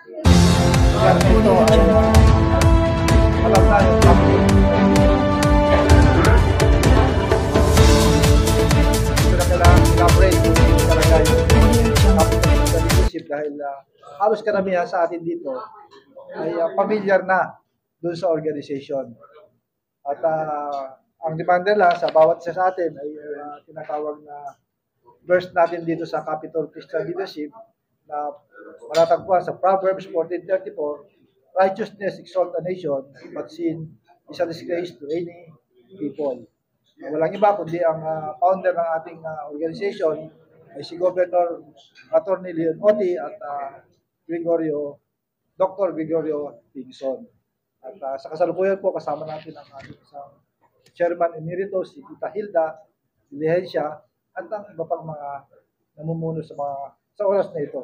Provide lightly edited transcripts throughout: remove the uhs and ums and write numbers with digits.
Kaya ito ay alam na yung topic. Ito na kailangan elaborate kung talaga yung topic sa leadership dahil halos karamihan sa atin dito ay familiar na doon sa organization. At ang demand nila sa bawat isa sa atin ay tinatawag na verse natin dito sa Capitol Christian Leadership na matatagpuan sa Proverbs 14:34, righteousness exalt a nation, but sin is a disgrace to any people. Walang iba kundi ang founder ng ating organization ay si Governor Atty. Leon Oti at Dr. Gregorio Pinson. At sa kasalukuyan po kasama natin ang ating isang Chairman Emeritus, si Tita Hilda Diligencia, at ang iba pang mga namumuno sa oras na ito.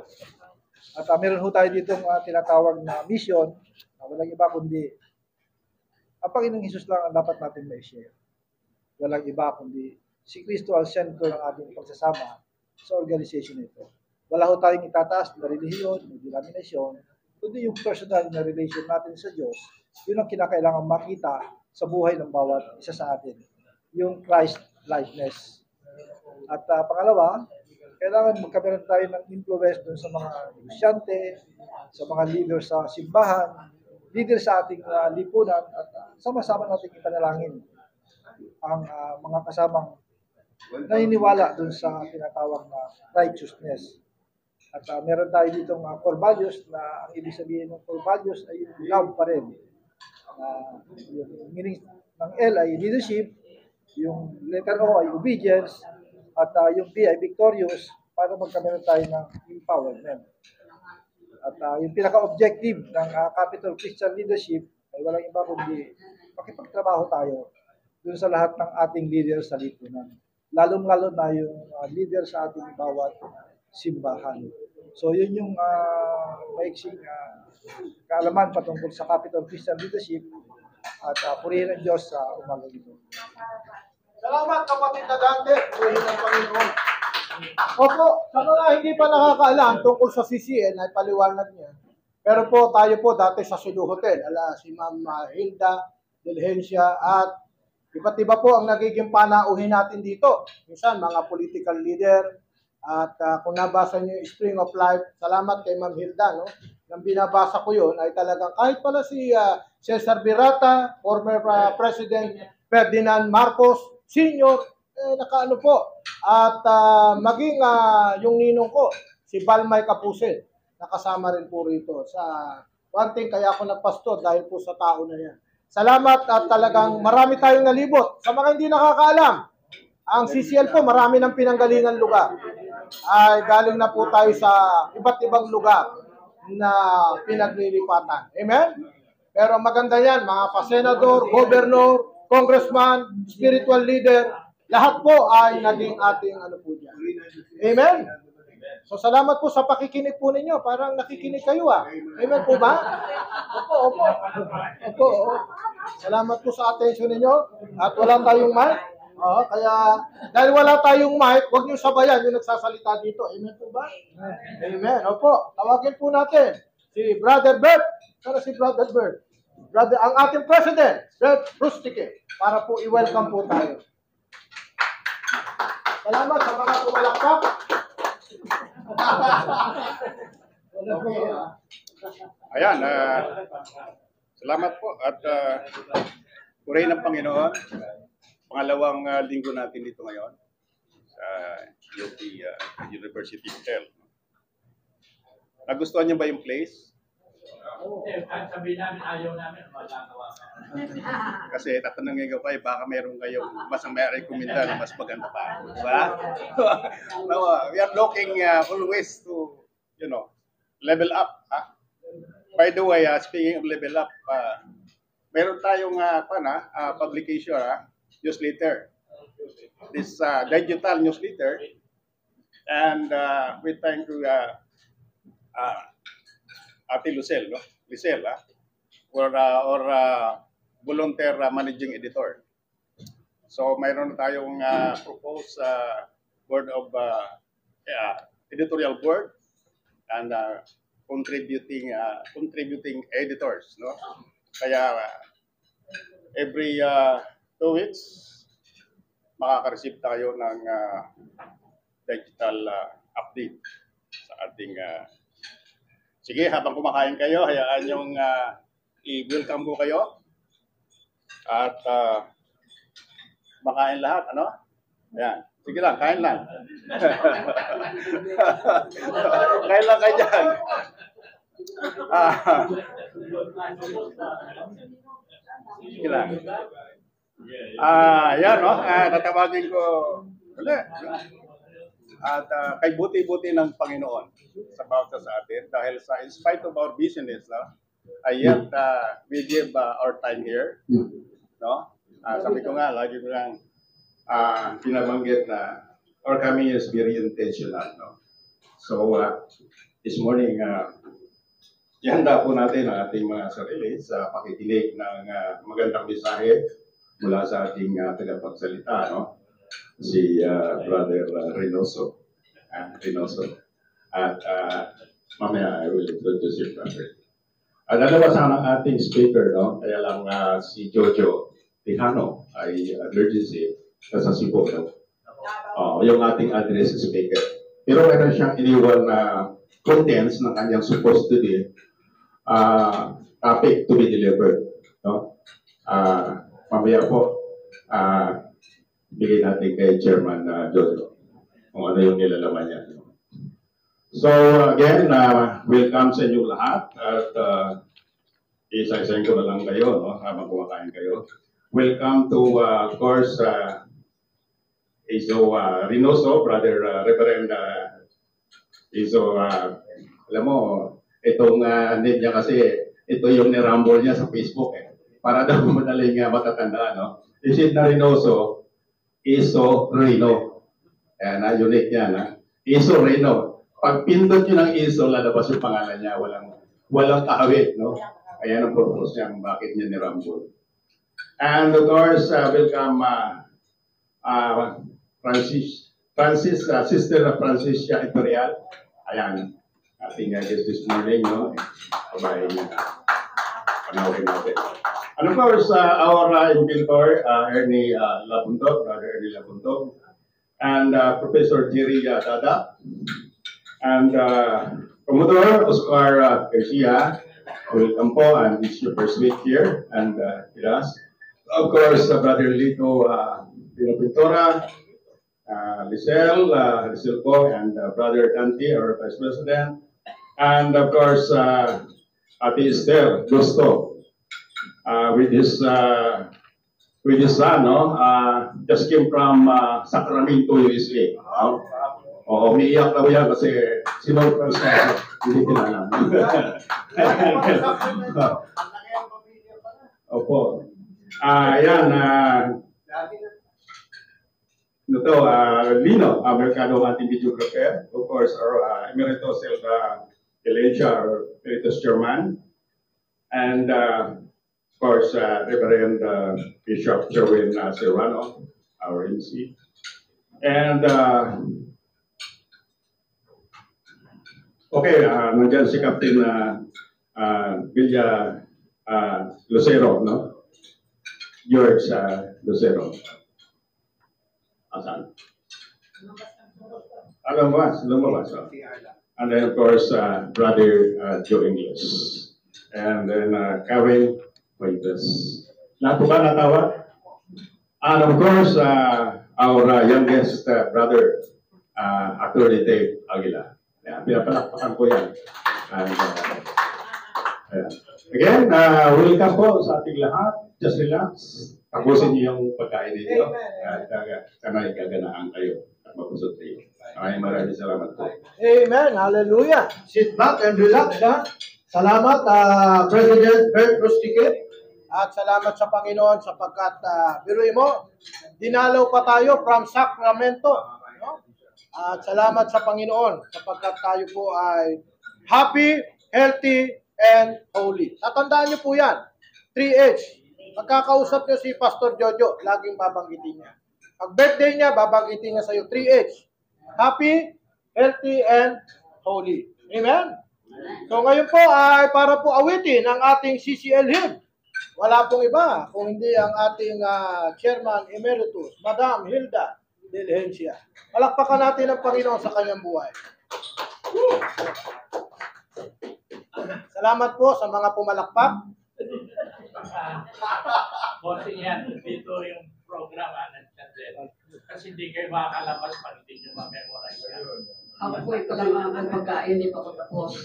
At meron ho tayo ditong tinatawag na mission na walang iba kundi ang Panginoong Hesus lang ang dapat natin ma-share. Walang iba kundi si Kristo ang sentro ng ating pagsasama sa organization nito. Wala ho tayong itataas na relihiyon, na denominasyon, kundi yung personal na relation natin sa Diyos, yun ang kinakailangan makita sa buhay ng bawat isa sa atin. Yung Christ likeness. At pangalawa, kailangan magkameron tayo ng influence dun sa mga negosyante, sa mga leader sa simbahan, leader sa ating lipunan, at sama-sama natin ipanalangin ang mga kasamang naniniwala dun sa tinatawag na righteousness. At meron tayo ditong core values na ang ibig sabihin ng core values ay yung love pa rin. Yung meaning ng L ay leadership, yung letter O ay obedience, at yung B ay victorious para magkameron tayo ng empowerment. At yung pinaka-objective ng Capitol Christian Leadership ay walang iba kundi makipagtrabaho tayo dun sa lahat ng ating leader sa lipunan. Lalong-lalo na yung leader sa ating bawat simbahan. So yun yung maiksing kaalaman patungkol sa Capitol Christian Leadership at purihin ang Diyos sa umaga ito. Salamat kapatid na Dante, purihin ang Panginoon. Opo, sa mga hindi pa nakakaalam tungkol sa CCN ay paliwanag niya. Pero po tayo po dati sa Sulu Hotel, si Ma'am Hilda Diligencia at iba't iba po ang nagiging panauhin natin dito. Minsan mga political leader at kung nabasa niyo yung Spring of Life, salamat kay Ma'am Hilda, no? Nang binabasa ko yun ay talagang kahit pala si Cesar Birata, former President Ferdinand Marcos Senior, nakaano po. At maging yung ninong ko, si Balmay Kapusin, nakasama rin po rito. Sa one thing, kaya ako nagpasto dahil po sa tao na yan. Salamat at talagang marami tayong nalibot. Sa mga hindi nakakaalam, ang CCL po, marami ng pinanggalingan lugar. Ay galing na po tayo sa iba't ibang lugar na pinaglilipatan. Amen? Pero maganda yan, mga pasenador, gobernador, congressman, spiritual leader, lahat po ay naging ating ano po dyan. Amen? So salamat po sa pakikinig po ninyo. Parang nakikinig kayo Amen po ba? Opo. Salamat po sa attention ninyo. At wala tayong mic. Kaya dahil wala tayong mic, huwag niyo sabayan yung nagsasalita dito. Amen po ba? Amen. Opo. Tawagin po natin si Brother Bert. Para si Brother Bert. Ang ating President, Bert Rustique, para po i-welcome po tayo. Salamat sa mga pumalakpak. Ayan, salamat po at purihin ng Panginoon. Pangalawang linggo natin dito ngayon sa UP University Hotel. Nagustuhan niyo ba yung place? Sabihin namin, ayaw namin, magagawa. Kasi tatanungin ko pa, baka meron kayong mas may rekomenda na mas maganda pa. Diba? No, we are looking always to, level up. By the way, speaking of level up, meron tayong publication, newsletter. This digital newsletter. And we thank to Ate Lucel, or volunteer managing editor. So mayroon tayong proposed board of editorial board, and contributing editors, no? Kaya every 2 weeks makaka-receive tayo ng digital update sa ating sige, habang kumakain kayo, hayaan yung i-welcome ko kayo at makain lahat, ano? Ayan. Sige lang, kain lang. Kain lang kayo dyan. Sige lang. Yan, no? Tatawagin ko ulit. At kay buti-buti ng Panginoon sa bawat sa atin dahil in spite of our busyness, no? Yet we give our time here, no? Sabi ko nga, lagi ko lang pinabanggit na our coming is very intentional, no? So this morning, ihanda po natin ang ating mga sarili sa pakikinig ng magandang mensahe mula sa ating tagapagsalita, no? Si Brother Reynoso. At mamaya I will introduce him, Brother. Dalawa sana ang ating speaker, no? Kaya lang si Jojo Tejano ay emergency sa Cebu, no? Yung ating address speaker. Pero meron siyang iniwan na contents ng kanyang supposed to be topic to be delivered, no? Mamaya po, bigay natin kay Chairman Jojo kung ano yung nilalaman niya. So again, welcome sa inyo lahat at isa-isahin ko na lang kayo, no, habang kumakain kayo. Welcome to, of course, Iso Reynoso, Brother Reverend Iso. Alam mo, itong name niya kasi, ito yung nirumble niya sa Facebook, para daw madaling matatandaan, no? Isid na Reynoso, Iso Reyno. Ayan, unique yan, ha? Iso Reyno. Pag pindot nyo ng Iso, lalabas yung pangalan niya, walang kahawit, no? Ayan ang purpose niya, bakit niya nirumble. And of course, welcome Sister Francisca Imperial. Ayan, ating guest this morning, no? Kabahin niya. Panawin natin. And of course, our inventor, Ernie Labuntog, Brother Ernie Labuntog, and Professor Jerry Dada, and Commodore Oscar Garcia. Welcome po, and it's your first week here, and with us. Of course, Brother Lito Pinopintora, Lisel po, and Brother Dante, our Vice President, and of course, Ate Esther Gusto, with his son, no? Just came from Sacramento, USA. Umiiyak daw yan kasi sinurprise na hindi kilala. Opo. Yan. Lino Mercado, ating videographer. Of course, our Emeritus Elijah, our Emeritus Chairman. And of course, Reverend Bishop Jerwin Serrano, our MC. And okay, nandiyan si Captain Villa Lucero, no? George Lucero. Asan? Lumabas. And then of course, Brother Joe English. And then Karen Fuentes. Lahat po ba natawa? And of course, our youngest brother, Attorney Dave Aguila. Pinapalakpakan ko yan. And, again, welcome po sa ating lahat. Just relax. Tapusin niyo yung pagkain ninyo. At sana ikaganaan kayo at mapusot kayo. Maraming salamat po. Amen. Hallelujah. Sit back and relax, ha? Salamat, President Bert Rustique. At salamat sa Panginoon sapagkat, biruin mo, dinalaw pa tayo from Sacramento. No? At salamat sa Panginoon sapagkat tayo po ay happy, healthy, and holy. Tatandaan niyo po yan. 3H. Pagkakausap niyo si Pastor Jojo, laging babanggitin niya. Pag birthday niya, babanggitin niya sa iyo 3H. Happy, healthy, and holy. Amen? So ngayon po ay para po awitin ang ating CCL hymn. Wala pong iba kung hindi ang ating Chairman Emeritus, Madam Hilda Diligencia. Palakpakan natin ang Panginoon sa kanyang buhay. Salamat po sa mga pumalakpak. Bossing yan, dito yung programa ng Chandel. Kasi hindi kayo makakalabas pag hindi nyo ma-memorize yan. Ako po ito lang ang pagkain, hindi pa ko tapos.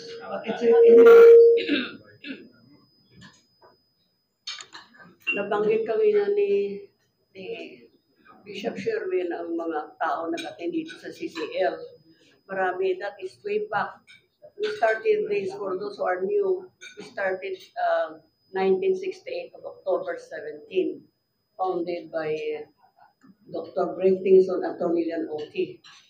Nabanggit kami na ni Bishop Sherwin ang mga tao nag-attend dito sa CCL. Marami, that is way back. We started this, for those who are new, we started 1968 of October 17, founded by Dr. Brentingson at Tornillian O.T.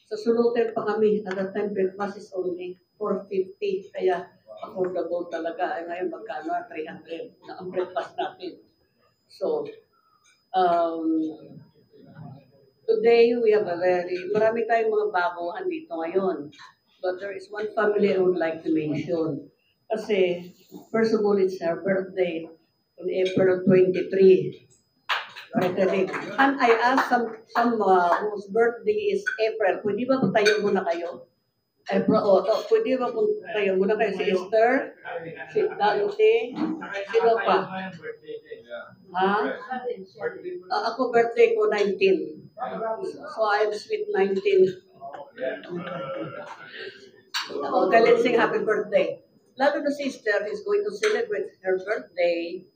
Sa Sulutan pa kami, at that time, breakfast is only $4.50, kaya affordable talaga. Ay ngayon, magkano? 300 na ang breakfast natin. So, today, we have marami tayong mga baguhan dito ngayon. But there is one family I would like to mention. Kasi, first of all, it's her birthday on April 23. And I asked some whose birthday is April, pwede ba tayo muna kayo? April, pwede ba tayo muna kayo? Si Esther, si Dante, sino pa? Ha? Ako birthday ko 19. So I'm sweet 19. Okay, let's sing happy birthday. Lalo na sister is going to celebrate her birthday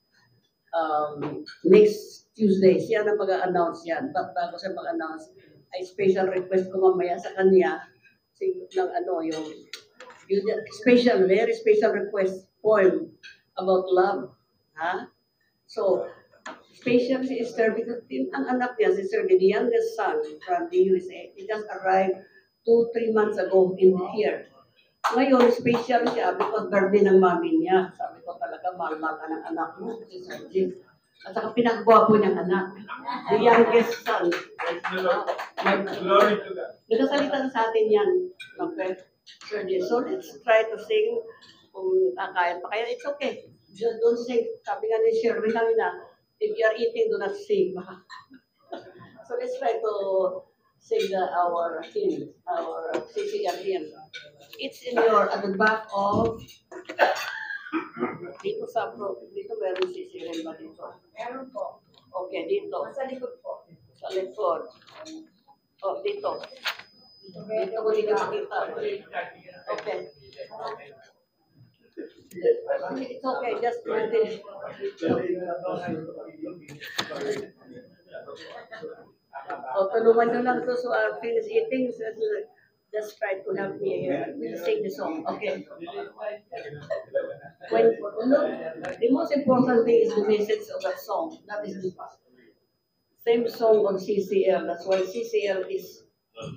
next Tuesday. Siya na mag-announce yan. Bago siya mag-announce, ay special request ko mamaya sa kanya ng yung special, very special request poem about love. Ha? So, special si Esther because ang anak niya, si Sir, the youngest son from the USA, he just arrived 2-3 months ago in here. Ngayon, special siya because birthday ng mami niya. Sabi ko talaga, mahal-mahal ka ng anak mo, si Sir Jim. At saka pinagwapo niyang anak. The youngest son. Glory to God. Nagkasalita sa atin yan. Okay? Sir Jim. So let's try to sing kung kaya pa. Kaya it's okay. Just don't sing. Sabi nga ni Sherwin na, if you are eating, do not sing. So let's try to sing our hymn, our CCR hymn. It's in at the back of, dito meron CCR hymn ba dito? Meron po. Okay, dito. Sa likod po. Sa likod. Oh, dito. Dito ko dito makita. Okay. It's okay, just finish. Tulungan nyo lang to so I'll finish eating. So just try to help me sing the song. Okay. The most important thing is the message of that song. That is the same song on CCL. That's why CCL is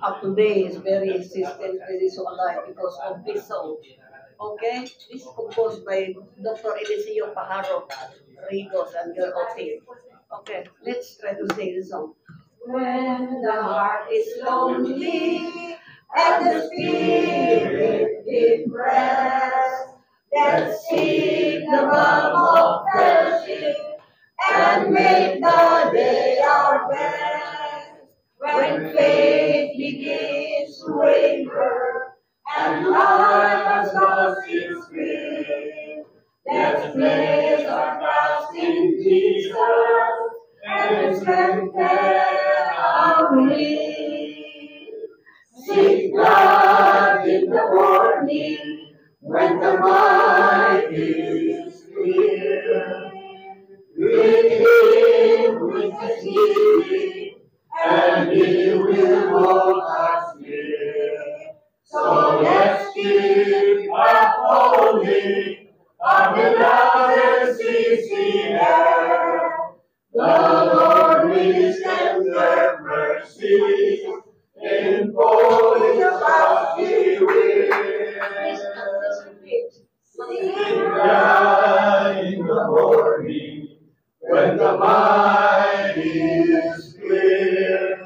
up to date, is very existent, very so alive because of this song. Okay? This is composed by Dr. Eliseo Pajaro Rigos and your team. Okay, let's try to sing the song. When the heart is lonely and the spirit depressed, let's seek the balm of fellowship and make the day our best. When faith begins to waver and life has lost its grip, let's place our trust in Jesus and strengthen our belief. Seek God in the morning when the mind is clear. Breathe in with His healing, and He will hold us near. So let's keep upholding our beloved CCL. The Lord will extend their mercy, in fullness of He will. In the morning, when the mind is clear,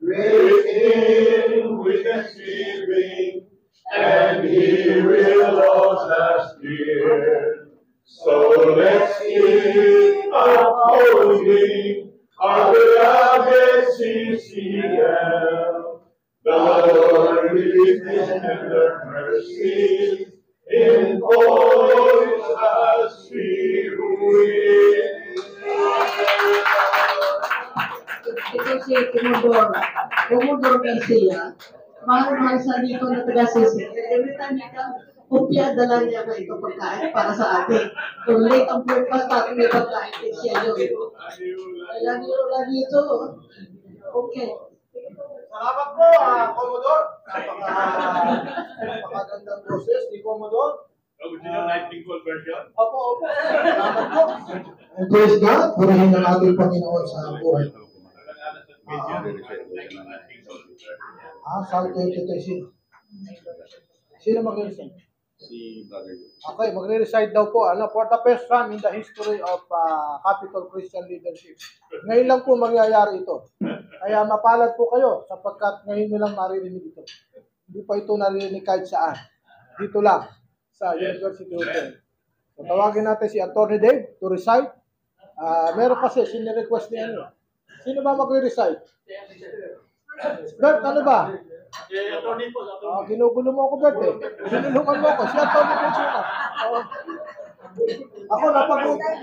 breathe in with the Spirit, and He will blessing upholding our beloved CCL. The Lord with His tender mercy enfolds us with. Ito si Commodore Garcia. Mahal-mahal sa dito na taga-sisi. Every time niya ka, kupya, dala niya ka ito pagkain para sa atin. Kung late ang breakfast natin, may pagkain din siya yun. Lagi ito. Okay. Salamat po, Commodore. Napakagandang boses ni Commodore. Gusto niyo Nightingale version? Opo. Salamat po. And praise God, purihin ang ating Panginoon sa buhay. Psalm 23. Sino mag-recite? Si Brother. Okay, magre-recite daw po. For the first time in the history of Capital Christian Leadership. Ngayon lang po mangyayari ito. Kaya mapalad po kayo sapagkat ngayon nyo lang maririnig ito. Hindi pa ito naririnig kahit saan. Dito lang sa University Hotel. So, tawagin natin si Attorney Dave to recite. Meron kasi sinirequest niya niyo. Sino ba magre-recite? Bert, ano ba? Ginugulo mo ako, Bert eh. Sinulungan mo ako. Siya Attorney Dave sila.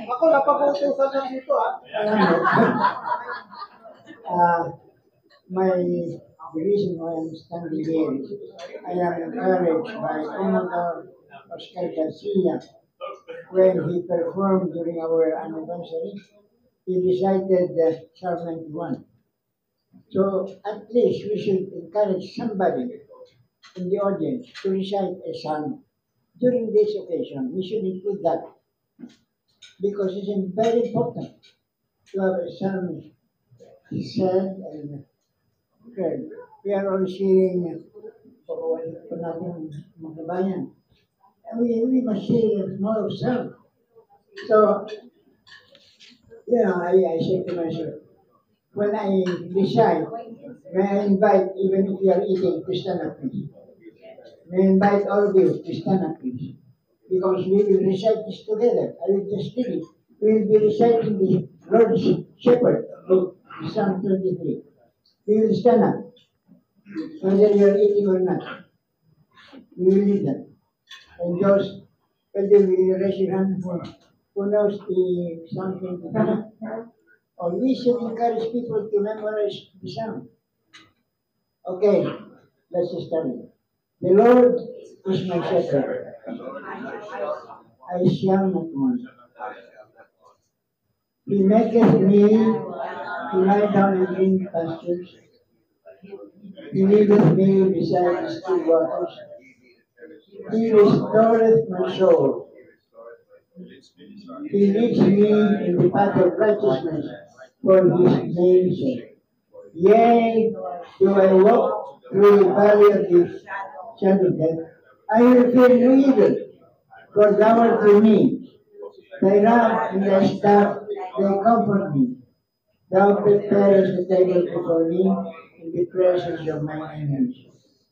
Ako napag-uutusan lang dito My the reason why I'm standing here is I am encouraged by Commodore Oscar Garcia when he performed during our anniversary. He recited Psalm 91. So at least we should encourage somebody in the audience to recite a psalm during this occasion. We should include that because it's very important to have a psalm said and heard. We are all sharing po natin mga bayan. And we must share more of psalm. So, I say to myself, when I decide, may I invite, even if you are eating, to stand up, please. May I invite all of you to stand up, please. Because we will recite this together. I will just read it. We will be reciting the Lord's Shepherd of Psalm 23. We will stand up, whether you are eating or not. We will read that. And those, whether we raise your hand for who knows the Psalm 23. Or we should encourage people to memorize the Psalm. Okay, let's start it. The Lord is my shepherd. I shall not want. He maketh me to lie down in green pastures. He leadeth me beside the still waters. He restoreth my soul. He leads me in the path of righteousness for his name's sake. Yea, do I walk through the valley of the shadow of death, I will fear no evil, for thou art with me. Thy rod and thy staff, they comfort me. Thou preparest the table before me in the presence of my enemies.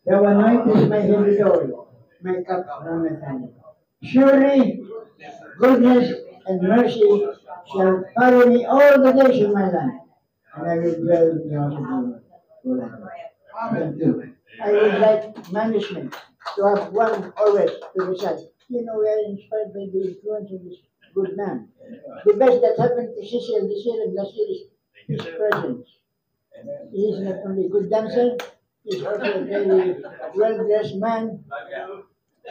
Thou anointest my head with oil, my cup runneth over. Surely goodness and mercy shall follow me all the days of my life, and I will dwell in the house of the Lord forever. Thank you. I would like management to have one always to recite. We are inspired by the influence of this good man. The best that happened to Cecil this year and last year is his presence. He is not only a good dancer, he is also a very well-dressed man.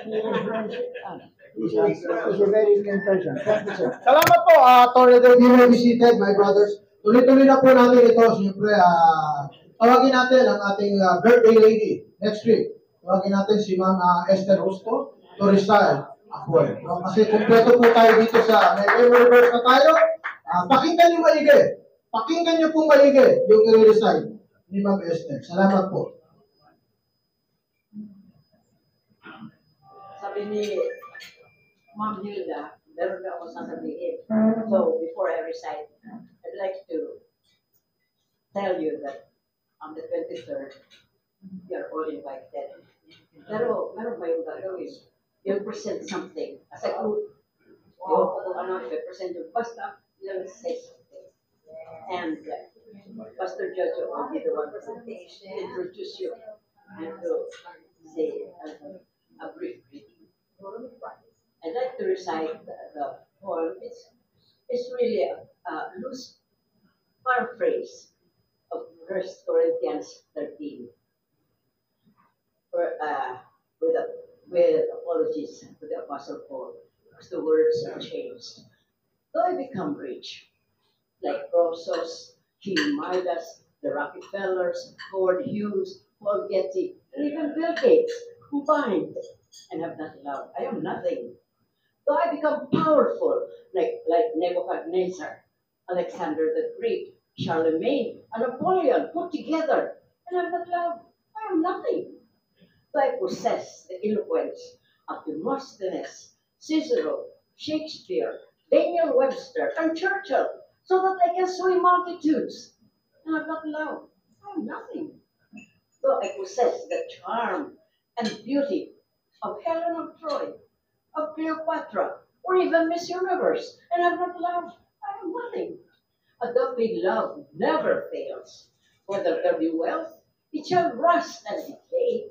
He influenced us. He's a very good person. Thank you, sir. Salamat po, Attorney Dave. You may be seated, my brothers. Tuloy-tuloy na po natin ito. Siyempre, tawagin natin ang ating birthday lady next week. Tawagin natin si Ma'am Esther Justo to recite a poem. Kasi kumpleto po tayo dito sa may memory verse na tayo. Pakinggan niyo maigi. Pakinggan niyo pong maigi yung i-recite ni Ma'am Esther. Salamat po. Sabi ni Ma'am Hilda, meron na ako sasabihin. So, before I recite, I'd like to tell you that on the 23rd, you're all invited. Pero, meron ba yung gagawin? You'll present something as a group. one of the presenter, Pastor, let us say something. And Pastor Jojo will be the one to introduce you and to say a brief greeting. I'd like to recite the poem. It's really a loose paraphrase of 1 Corinthians 13. With, with apologies to the Apostle Paul, because the words are changed. Though I become rich, like Croesus, King Midas, the Rockefellers, Howard Hughes, Paul Getty, and even Bill Gates, combined, and have not love, I am nothing. Though I become powerful, like Nebuchadnezzar, Alexander the Great, Charlemagne, and Napoleon put together, and have not love, I am nothing. Though I possess the eloquence of Demosthenes, Cicero, Shakespeare, Daniel Webster, and Churchill, so that I can sway multitudes, and have not love, I am nothing. Though I possess the charm and beauty of Helen of Troy, of Cleopatra, or even Miss Universe, and have not love, I am nothing. Agape love never fails. Whether there be wealth, it shall rust and decay.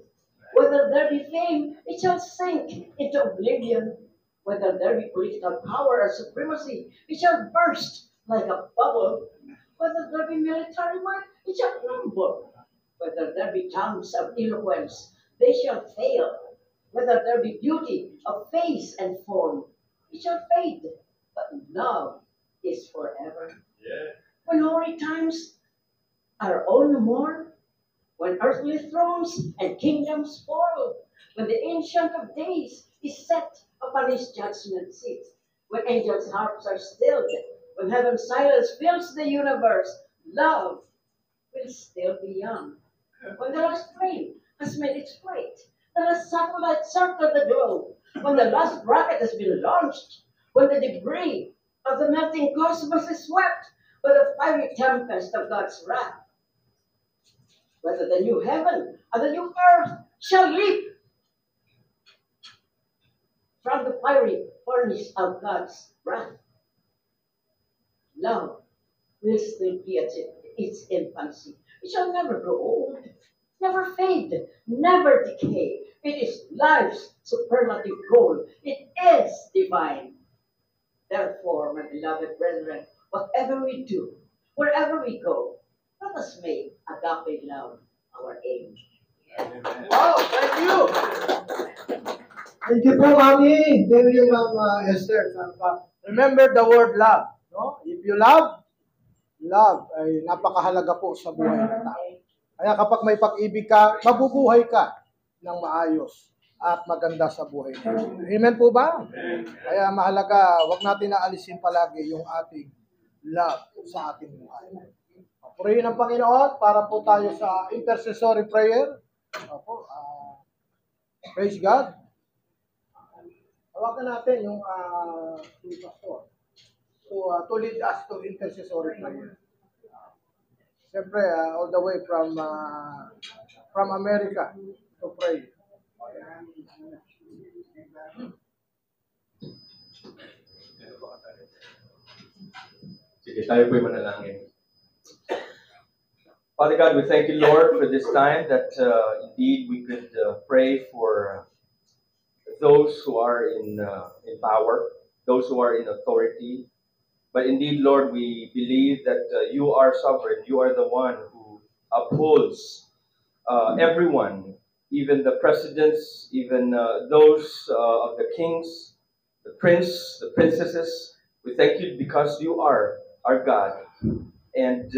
Whether there be fame, it shall sink into oblivion. Whether there be political power or supremacy, it shall burst like a bubble. Whether there be military might, it shall crumble. Whether there be tongues of eloquence, they shall fail. Whether there be beauty of face and form, it shall fade. But love is forever. When hoary times are all no more, when earthly thrones and kingdoms fall, when the Ancient of Days is set upon his judgment seat, when angels' harps are stilled, when heaven's silence fills the universe, love will still be young. When the last train has made its flight, the last satellite circle the globe, when the last rocket has been launched, when the debris of the melting cosmos is swept by the fiery tempest of God's wrath, whether the new heaven and the new earth shall leap from the fiery furnace of God's wrath, love will still be at its infancy. It shall never grow old, never fade, never decay. It is life's superlative goal. It is divine. Therefore, my beloved brethren, whatever we do, wherever we go, let us make agape love our aim. Wow, thank you. Thank you po, Mami. Thank you, Ma'am Esther. Remember the word love. No? If you love, love ay napakahalaga po sa buhay ng tao. Kaya kapag may pag-ibig ka, mabubuhay ka ng maayos at maganda sa buhay natin. Amen po ba? Kaya mahalaga, wag natin naalisin palagi yung ating love sa ating buhay. Purihin ang Panginoon para po tayo sa intercessory prayer. Opo, praise God. Hawakan natin yung pastor to lead us to intercessory prayer. Siyempre, all the way from America to pray. Sige, tayo po'y manalangin. Father God, we thank you, Lord, for this time that indeed we could pray for those who are in power, those who are in authority. But indeed, Lord, we believe that you are sovereign. You are the one who upholds everyone, even the presidents, even those of the kings, the prince, the princesses. We thank you because you are our God, and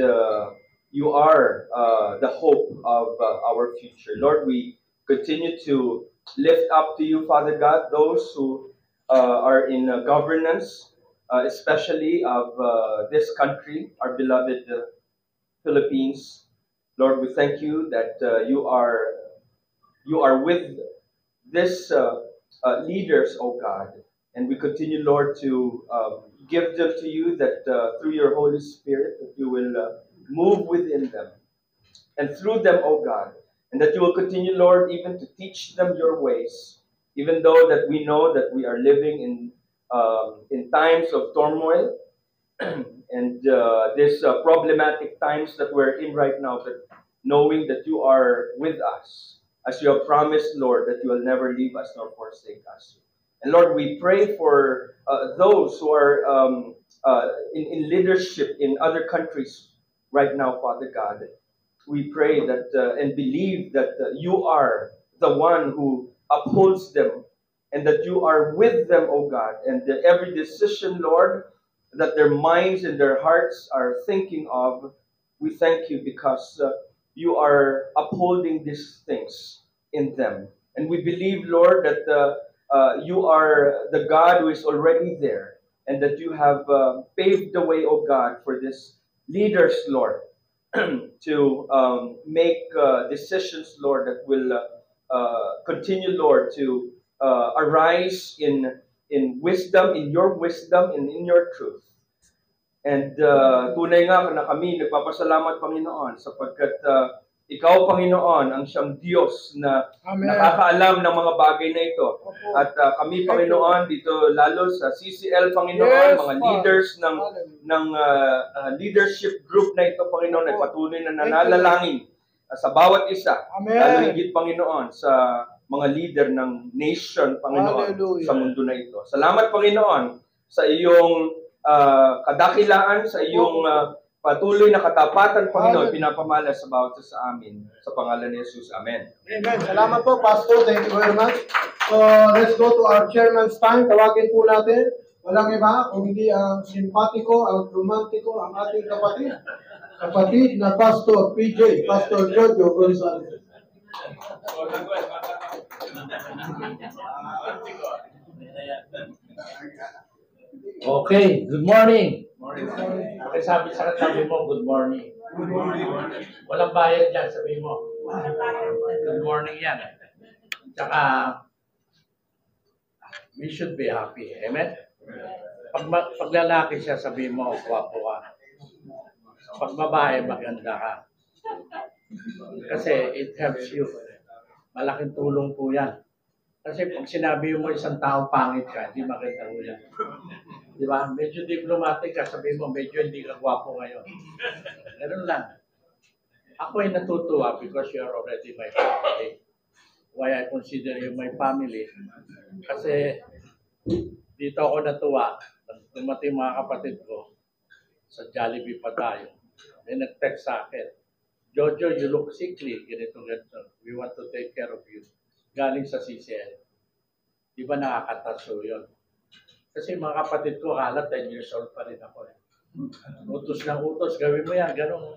you are the hope of our future. Lord, we continue to lift up to you, Father God, those who are in governance, especially of this country, our beloved Philippines. Lord, we thank you that you are with this leaders, oh God, and we continue, Lord, to give them to you, that through your Holy Spirit, that you will move within them and through them, oh God, and that you will continue, Lord, even to teach them your ways, even though that we know that we are living in times of turmoil and these problematic times that we're in right now, but knowing that you are with us, as you have promised, Lord, that you will never leave us nor forsake us. And Lord, we pray for those who are in leadership in other countries right now, Father God. We pray that and believe that you are the one who upholds them and that you are with them, O God. And every decision, Lord, that their minds and their hearts are thinking of, we thank you because you are upholding these things in them. And we believe, Lord, that you are the God who is already there and that you have paved the way, O God, for these leaders, Lord, to make decisions, Lord, that will continue, Lord, to arise in wisdom, in your wisdom, and in your truth. And tunay nga na kami nagpapasalamat, Panginoon, sapagkat ikaw, Panginoon, ang siyang Diyos na Amen. nakakaalam ng mga bagay na ito. At kami, Panginoon, dito lalo sa CCL, Panginoon, Yes, mga Father. leaders ng leadership group na ito, Panginoon, ay patuloy na nananalangin sa bawat isa. Amen. Lalo higit, Panginoon, sa mga leader ng nation, Panginoon, Hallelujah. sa mundo na ito. Salamat, Panginoon, sa iyong kadakilaan, sa iyong patuloy na katapatan, Panginoon, pinapamala sa bawat isa sa amin. Sa pangalan ni Jesus. Amen. Amen. Salamat po, Pastor. Thank you very much. So, let's go to our chairman's time. Tawagin po natin. Walang iba, kung hindi ang simpatiko, ang romantiko, ang ating kapatid. Kapatid na Pastor PJ, Pastor Jojo Gonzalez. Okay, good morning. Okay, sabi mo, good morning. Walang bayad dyan, sabi mo. Good morning yan. Tsaka, we should be happy. Amen? Pag lalaki siya, sabi mo, gwapo ka. Pag babae, maganda ka. Kasi it helps you. Malaking tulong po yan. Kasi pag sinabi mo isang tao pangit ka, hindi maganda mo yan. Di ba? Medyo diplomatic ka, sabi mo, medyo hindi ka gwapo ngayon. Ganun lang. Ako ay natutuwa because you are already my family. Why I consider you my family? Kasi dito ako natuwa. Dumating mga kapatid ko, sa Jollibee pa tayo. May nag-text sa akin, Jojo, you look sickly. Ganito. We want to take care of you. Galing sa CCL. Di ba nakakataso yun? Kasi mga kapatid ko, akala 10 years old pa rin ako. Utos ng utos, gawin mo yan, gano'n.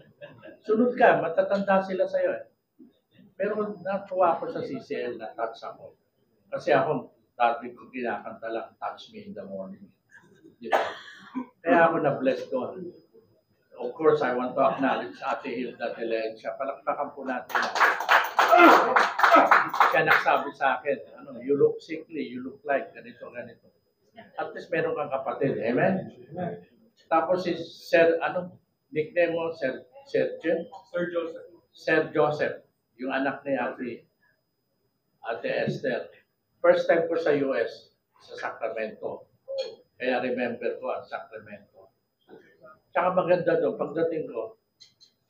Sunod ka, matatanda sila sa'yo. Pero natuwa ako sa CCL na touch ako. Kasi ako, dati ko kinakanta lang, touch me in the morning. Di ba? Kaya ako na-bless doon. Of course, I want to acknowledge Ate Hilda de Lencia. Palakpakan po natin. Siya nagsabi sa akin, you look sickly, you look like ganito. At least meron kang kapatid. Amen? Tapos si Sir, nickname mo? Sir Joseph. Sir Joseph. Yung anak ni Ate Esther. First time ko sa US, sa Sacramento. Kaya remember ko ang Sacramento. Tsaka maganda doon, pagdating ko,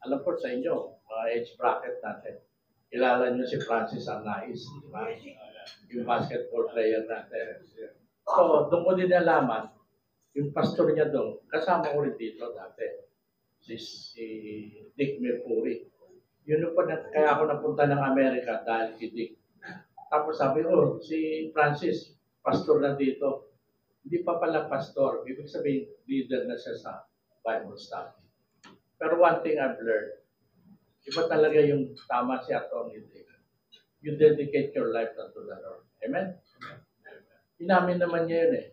alam ko sa inyo, mga age bracket natin, kilala nyo si Francis Arnaiz, di ba? Yung basketball player natin. So, doon ko din nalaman, yung pastor niya doon, kasama ko rin dito dati, si Dick Mercury. Yun po, kaya ako napunta ng Amerika dahil si Dick. Tapos sabi ko, si Francis, pastor na dito. Hindi pa pala pastor, ibig sabihin, leader na siya sa Bible study. Pero one thing I've learned, iba talaga yung tama si Atty. Dick. You dedicate your life unto the Lord. Amen? Inamin naman niya yun eh.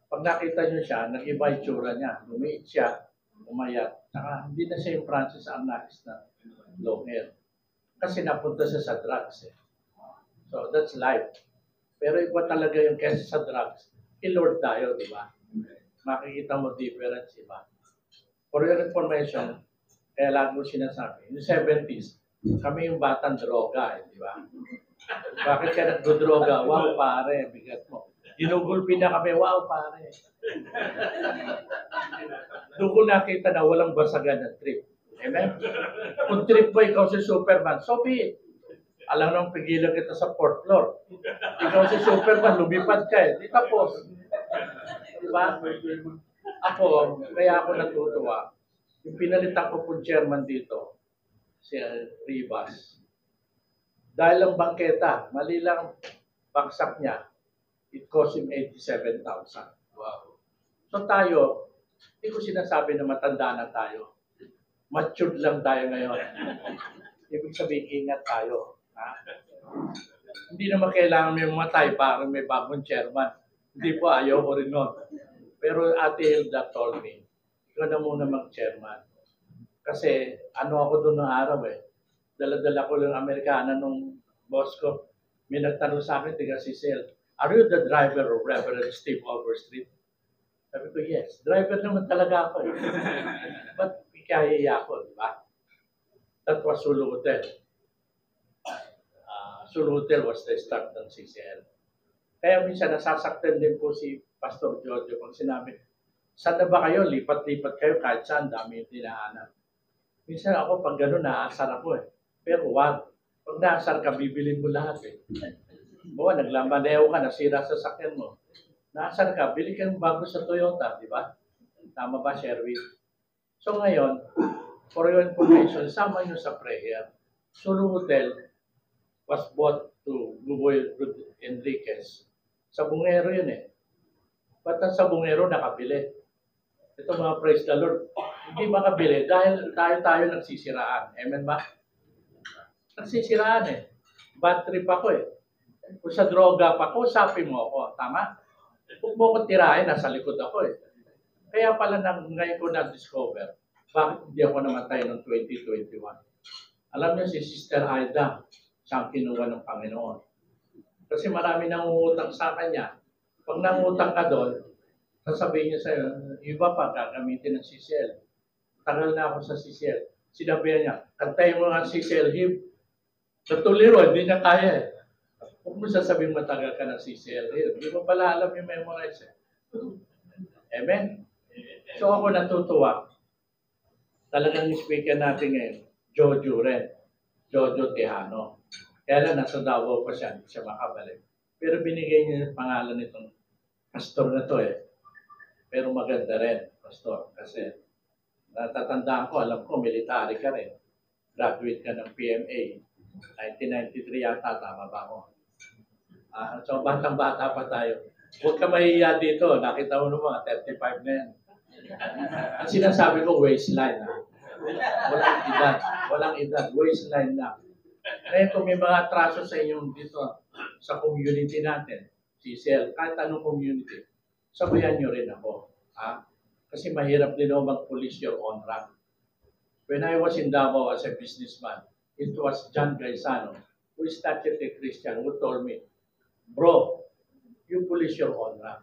Pag nakita niyo siya, nag-iba yung tsura niya. Lumiit siya, umayat. Saka hindi na siya yung Francis Arnaiz na long hair. Kasi napunta siya sa drugs eh. So that's life. Pero iba talaga yung kesa sa drugs. I-Lord tayo, di ba? Makikita mo difference, iba. For your information, kaya lang mo sinasabi, in the 70s, kami yung batang droga, di ba? Bakit ka nagdodroga? Wow, pare, bigat mo. Ginugulpi na kami, wow, pare. Doon ko nakita na walang basagan ng trip. Amen? Kung trip mo ikaw si Superman, so be it. Alam nang pigilan kita sa 4th floor. Ikaw si Superman, lumipad ka eh. Di tapos. Diba? Kaya ako natutuwa. Yung pinalitan ko po chairman dito, si Rivas. Dahil ang bangketa, mali lang bagsak niya, it cost him 87,000. Wow. So tayo, hindi ko sinasabi na matanda na tayo. Matured lang tayo ngayon. Ibig sabihin, ingat tayo. Ha? Hindi naman kailangan may matay para may bagong chairman. Hindi po, ayaw ko rin nun. Pero Ate Hilda told me, ikaw na muna mag-chairman. Kasi ano ako doon ng araw eh. Dala-dala ko lang Amerikana nung boss ko. May nagtanong sa akin, tiga si Sel, are you the driver of Reverend Steve Overstreet? Sabi ko, yes. Driver naman talaga ako eh. But ikayaya ko, di ba? That was Sulu Hotel. Sulu Hotel was the start ng CCL. Kaya minsan nasasaktan din po si Pastor Jojo pag sinabi, saan na ba kayo? Lipat-lipat kayo kahit saan, dami yung tinahanap. Minsan ako pag gano'n, naasar ako eh. Pero wag. Pag naasar ka, bibilin mo lahat eh. Bawa, naglamaneo ka, nasira sa sakyan mo. Naasar ka, bili ka ng bago sa Toyota, di ba? Tama ba, Sherwin? So ngayon, for your information, sama nyo sa prayer. Sulu Hotel was bought to Buboy Enriquez. Sa Bungero yun eh. Ba't ang sa Bungero nakabili? Ito mga praise the Lord. Hindi makabili dahil tayo nagsisiraan. Amen ba? Nagsisiraan eh. Bad trip ako eh. Kung sa droga pa ko, usapin mo ako. Tama? Huwag mo ko tirahin, nasa likod ako eh. Kaya pala ngayon ko na-discover, bakit hindi ako namatay noong 2021? Alam niyo si Sister Aida, siyang kinuha ng Panginoon. Kasi marami nangungutang sa kanya. Pag nangutang ka doon, sasabihin niya sa'yo, iba pa gagamitin ng CCL. Tagal na ako sa CCL. Sinabihan niya, kantayin mo nga CCL hymn. Natuliro, hindi niya kaya eh. Huwag mo sasabihin matagal ka ng CCL hymn. Hindi mo pala alam yung memorize eh. Amen? So ako natutuwa. Talagang speaker natin ngayon, Jojo rin. Jojo Tejano. Kaya lang nasa Davao pa siya, hindi siya makabalik. Pero binigay niya yung pangalan nitong pastor na to eh. Pero maganda rin, pastor. Kasi natatandaan ko, alam ko, military ka rin. Graduate ka ng PMA. 1993 yata, tama ba ako? So batang-bata pa tayo. Huwag ka mahihiya dito. Nakita mo naman, 35 na yan. Ang sinasabi ko, waistline. Ha? Walang edad. Walang edad. Waistline lang. Kaya kung may mga atraso sa inyong dito, sa community natin, CCL, kahit anong community, sabayan nyo rin ako. Ha? Kasi mahirap din ako mag-police your own rank. When I was in Davao as a businessman, it was John Gaisano, who is not yet a Christian, who told me, bro, you police your own rank.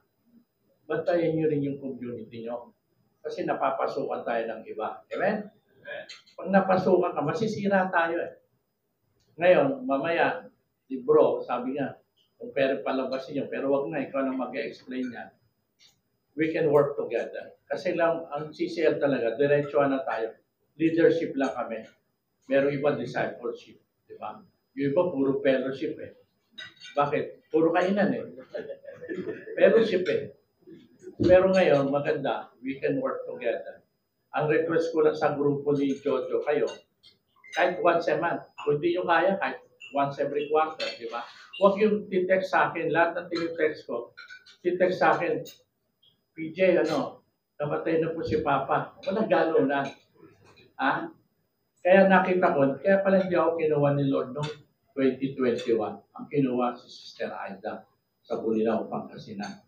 Bantayan nyo rin yung community nyo. Kasi napapasukan tayo ng iba. Amen? Pag napasukan ka, masisira tayo eh. Ngayon, mamaya, si bro, sabi nga, kung pwede palabasin nyo, pero wag na, ikaw na mag-explain yan. We can work together. Kasi lang, ang CCL talaga, diretsuhan na tayo. Leadership lang kami. Meron iba discipleship. Di ba? Yung iba, puro fellowship eh. Bakit? Puro kainan eh. Fellowship eh. Pero ngayon, maganda, we can work together. Ang request ko lang sa grupo ni Jojo, kayo, kahit once a month, kung di nyo kaya, kahit once every quarter, di ba? Huwag yung titext sa akin, lahat ng tinitext ko, titext sa akin, PJ, namatay na po si Papa. Walang galunan. Ha? Kaya nakita ko, kaya pala hindi ako kinuha ni Lord noong 2021. Ang kinuha si Sister Aida sa Bulinaw, Pangasinan.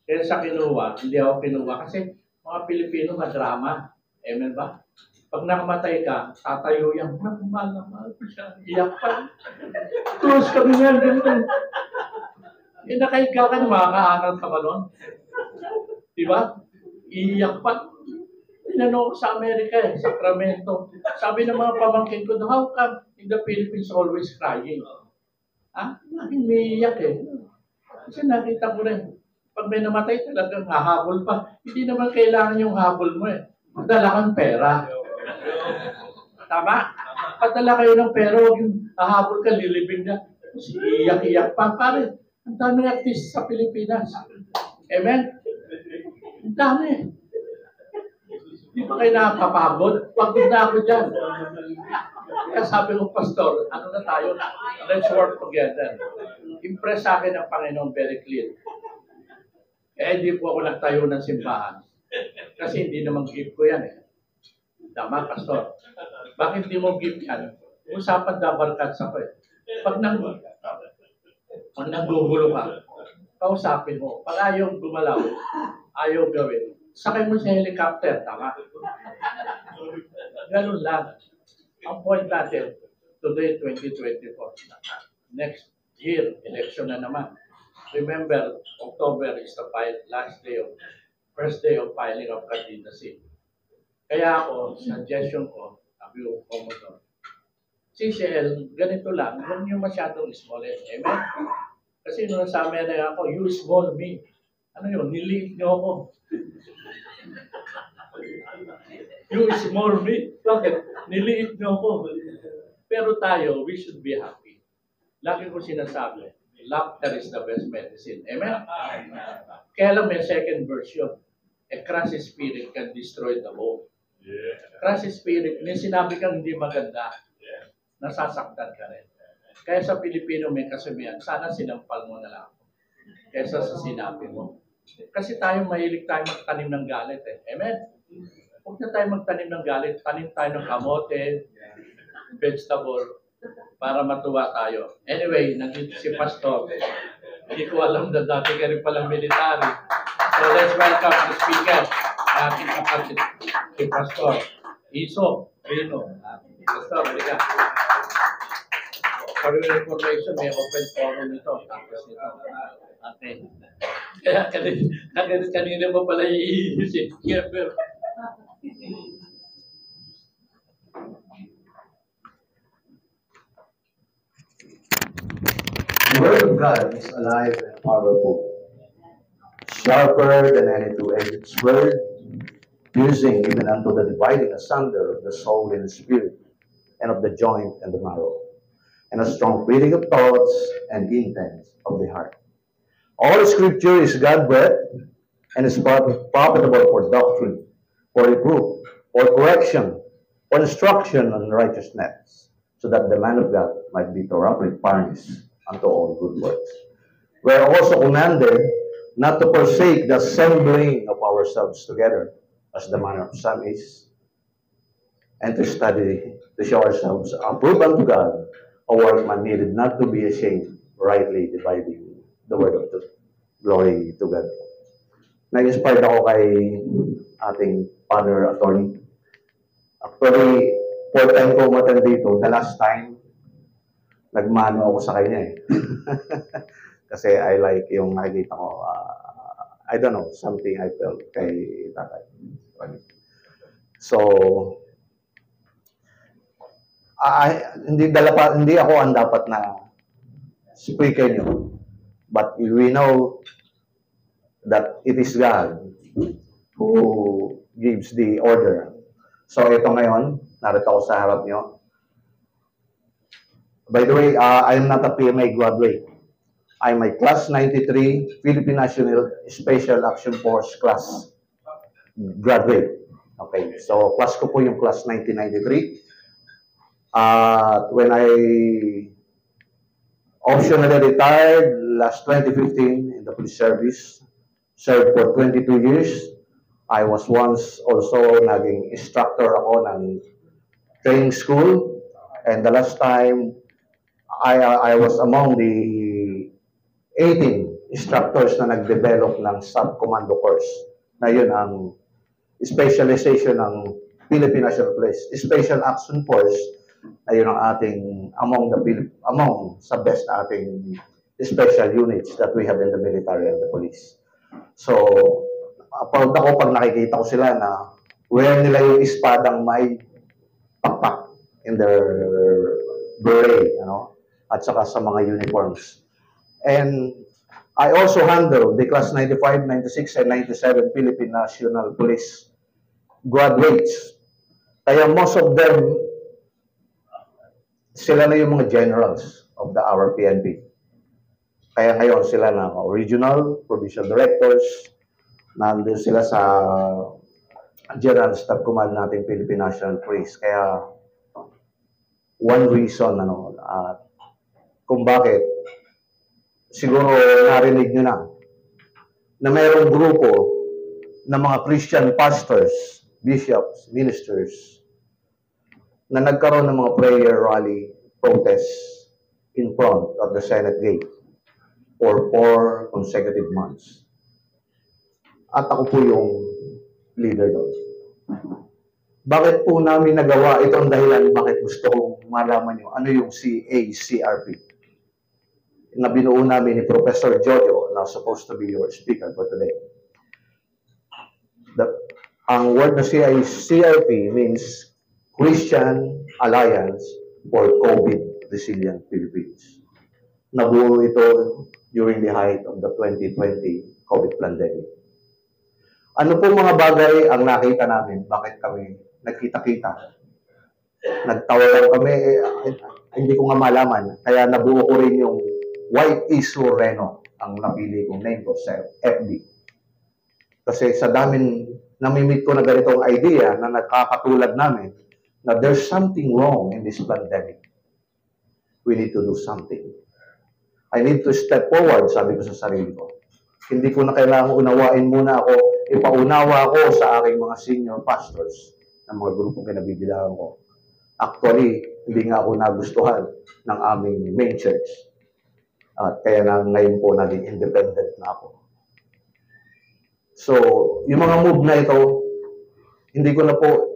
Kaya sa kinuha, hindi ako kinuha kasi mga Pilipino madrama. Amen ba? Pag nakamatay ka, tatayo yan, mahal ko siya, iyak pa. Close kami nga, ganun. Nakahiga ka na, makakaangal ka ba nun? Diba? Iiyak pa. Inano ko sa Amerika eh, Sacramento. Sabi ng mga pamangkin ko, how come in the Philippines always crying? Ha? Laging may iyak eh. Kasi nakita ko rin, Pag may namatay talagang hahabol pa. Hindi naman kailangan yung habol mo eh. Dala kang pera. Tama? Padala kayo ng pera, huwag yung hahabol ka, lilibing na. Kasi iyak-iyak pa. Pare, ang dami ng artist sa Pilipinas. Amen? Ang dami. Di ba kayo nakapapagod? Pagod na ako dyan. Kaya sabi ko, Pastor, ano na tayo? Let's work together. Impress sa akin ang Panginoon very clear. Kaya hindi po ako nagtayo ng simbahan. Kasi hindi naman gift ko yan eh. Tama, Pastor. Bakit hindi mo gift yan? Usapan double cuts ako eh. Pag nanggugulo ka, kausapin mo. Pag ayaw gumalaw, ayaw gawin, sakay mo sa helicopter, tama? Ganun lang. Ang point natin, today, 2024. Next year, election na naman. Remember, October is the first day of filing of candidacy. Kaya ako, suggestion ko, sabi ko, Commodore, CCL, ganito lang, huwag niyo masyadong small. Amen? Kasi nung sa Amerika ako, you small me. Ano yun? Niliit niyo ako. You small me. Bakit? Niliit niyo ako. Pero tayo, we should be happy. Lagi ko sinasabi, laughter is the best medicine. Amen? Kaya lang may second version. A crushed spirit can destroy the bone. Crushed spirit, may sinabi kang hindi maganda, nasasaktan ka rin. Kaya sa Pilipino may kasabihan, sana sinampal mo na lang kaysa sa sinabi mo. Kasi tayo mahilig tayo magtanim ng galit eh. Amen? Huwag na tayo magtanim ng galit. Tanim tayo ng kamote, vegetable, para matuwa tayo. Anyway, nandito si Pastor. Hindi ko alam na dati ka rin palang military. So let's welcome the speaker. Ating kapatid, si Pastor Iso Rino. Pastor, halika. For your information, may open forum nito. Tapos nito. Okay. Kaya kanina mo pala iisip. Pero the Word of God is alive and powerful, sharper than any two-edged sword, piercing even unto the dividing asunder of the soul and the spirit, and of the joint and the marrow, and a strong reading of thoughts and intents of the heart. All Scripture is God-breathed and is profitable for doctrine, for reproof, for correction, for instruction in righteousness, so that the man of God might be thoroughly furnished unto all good works. We are also commanded not to forsake the assembling of ourselves together, as the manner of some is, and to study, to show ourselves approved unto God, a workman needed not to be ashamed, rightly dividing the word of truth. Glory to God. Na-inspired ako kay ating Father Attorney. Actually, fourth time ko umattend dito. The last time, nagmano ako sa kanya eh. Kasi I like yung nakikita ko, I don't know, something I felt kay tatay. So, hindi ako ang dapat na speaker nyo. But we know that it is God who gives the order. So, ito ngayon, narito ako sa harap nyo. By the way, I am not a PMA graduate. I'm a Class 93 Philippine National Special Action Force class graduate. Okay, so class ko po yung class 1993. When I optionally retired last 2015 in the police service, served for 22 years. I was once also naging instructor ako ng training school, and the last time I was among the 18 instructors na nag-develop ng sub-commando course. Na yun ang specialization ng Philippine National Police. Special Action Force, na yun ang ating, among sa best ating special units that we have in the military and the police. So, proud ako pag nakikita ko sila na wear nila yung espadang may pakpak in their beret, at saka sa mga uniforms. And I also handle the class 95, 96, and 97 Philippine National Police graduates. Kaya most of them, sila na yung mga generals of our PNP. Kaya ngayon sila na regional, provincial directors, nandun sila sa General Staff Command nating Philippine National Police. Kaya one reason kung bakit siguro narinig nyo na mayroong grupo ng mga Christian pastors, bishops, ministers na nagkaroon ng mga prayer rally protests in front of the Senate gate for 4 consecutive months. At ako po yung leader doon. Bakit po namin nagawa? Ito ang dahilan bakit gusto kong malaman nyo ano yung CACRP na binuo namin ni Professor Jojo na supposed to be your speaker for today. Ang word na CRP means Christian Alliance for COVID Resilient Philippines. Nabuo ito during the height of the 2020 COVID pandemic. Ano po mga bagay ang nakita namin? Bakit kami nagkita-kita? Nagtawa lang kami, hindi ko nga malaman. Kaya nabuo ko rin yung White Issue Reno, ang napili kong name ko sa FB. Kasi sa daming namimit ko na ganitong idea na nakakatulad namin, na there's something wrong in this pandemic. We need to do something. I need to step forward, sabi ko sa sarili ko. Hindi ko na kailangan unawain muna ako, ipaunawa ako sa aking mga senior pastors ng mga grupong kinabibilangan ko. Actually, hindi nga ako nagustuhan ng aming main church. At kaya na ngayon po naging independent na ako. So, yung mga move na ito, hindi ko na po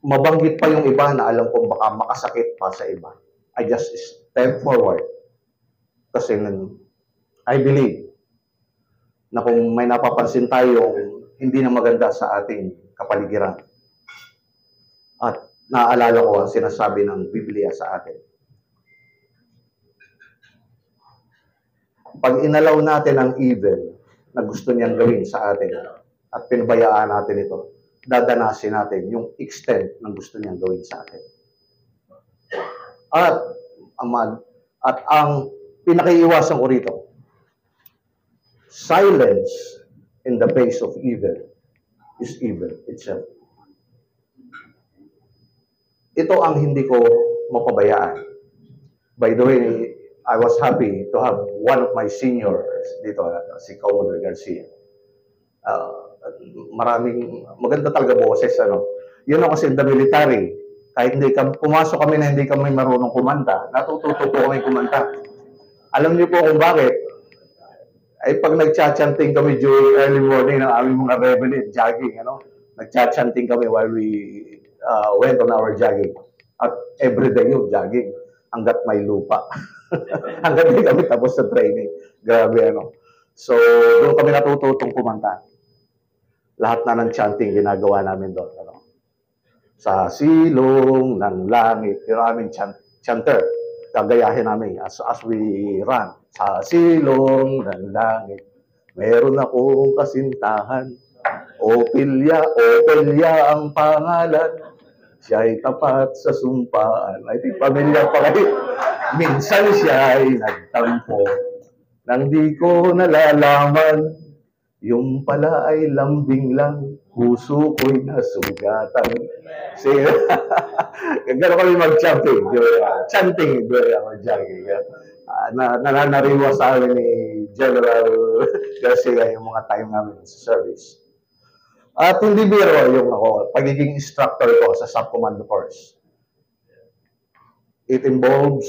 mabanggit pa yung iba na alam ko baka makasakit pa sa iba. I just step forward. Kasi I believe na kung may napapansin tayong hindi na maganda sa ating kapaligiran, at naaalala ko ang sinasabi ng Biblia sa atin. Pag inalaw natin ang evil na gusto niyang gawin sa atin at pinabayaan natin ito, dadanasin natin yung extent ng gusto niyang gawin sa atin. At ang pinakaiiwasan ko rito, silence in the face of evil is evil itself. Ito ang hindi ko mapabayaan. By the way, I was happy to have one of my seniors dito, si Commodore Garcia. Maganda talaga boses, Yun ako kasi in the military. Kahit pumasok kami na hindi kami marunong kumanta, natututo po kami kumanta. Alam niyo po kung bakit? Ay pag nagchat-chanting kami during early morning ng aming mga rebel jogging, nagchat-chanting kami while we went on our jogging. At everyday yung jogging hanggat may lupa. Hanggang di kami tapos sa training. Grabe, So, doon kami natututong kumanta. Lahat na ng chanting ginagawa namin doon, Sa silong ng langit, yung aming chanter, gagayahin namin as we run. Sa silong ng langit, meron akong kasintahan. Opilya ang pangalan. Siya'y tapat sa sumpaan. I think pamilya pa kayo. Minsan siya'y nagtampo nang di ko nalalaman. Yung pala ay lambing lang, puso ko'y nasugatan. Sige, gano'n kami mag-chanting. Chanting, mag-jogging. Nananariwa sa amin ni General Garcia yung mga time namin sa service. At hindi biro yung pagiging instructor ko sa Sub-Commando Force. It involves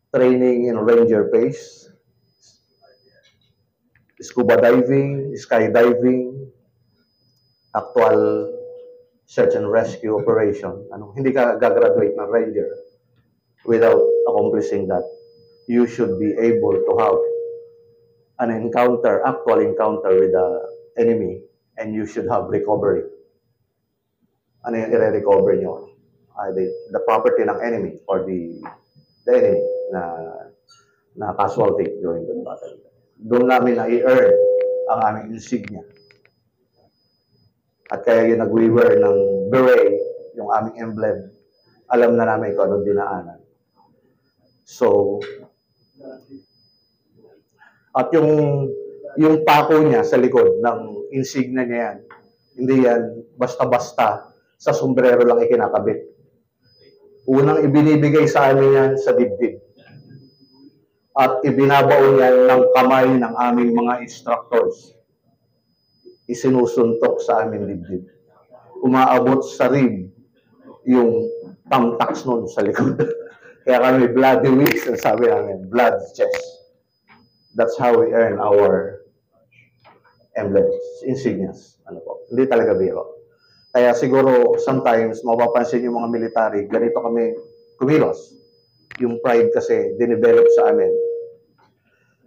training in ranger pace, scuba diving, skydiving, actual search and rescue operation. Hindi ka gagraduate ng ranger without accomplishing that. You should be able to have an actual encounter with the enemy, and you should have recovery. Ano yung i-recover nyo? The property ng enemy or the enemy na na casualty during the battle. Doon namin na-i-earn ang aming insignia. At kaya yung nag-weaver ng beret, yung aming emblem, alam na namin kung anong dinaanan. So, at yung pako niya sa likod ng insignia niya yan, hindi yan basta-basta sa sombrero lang ikinakabit. Unang ibinibigay sa amin yan sa dibdib. At ibinabaon yan ng kamay ng aming mga instructors. Isinusuntok sa aming dibdib. Umaabot sa rib yung tamtax nun sa likod. Kaya kami bloody wings, ang sabi namin, blood chest. That's how we earn our emblems, insignias. Ano po? Hindi talaga biro. Kaya siguro sometimes mapapansin yung mga military, ganito kami kumilos. Yung pride kasi dinevelop sa amin.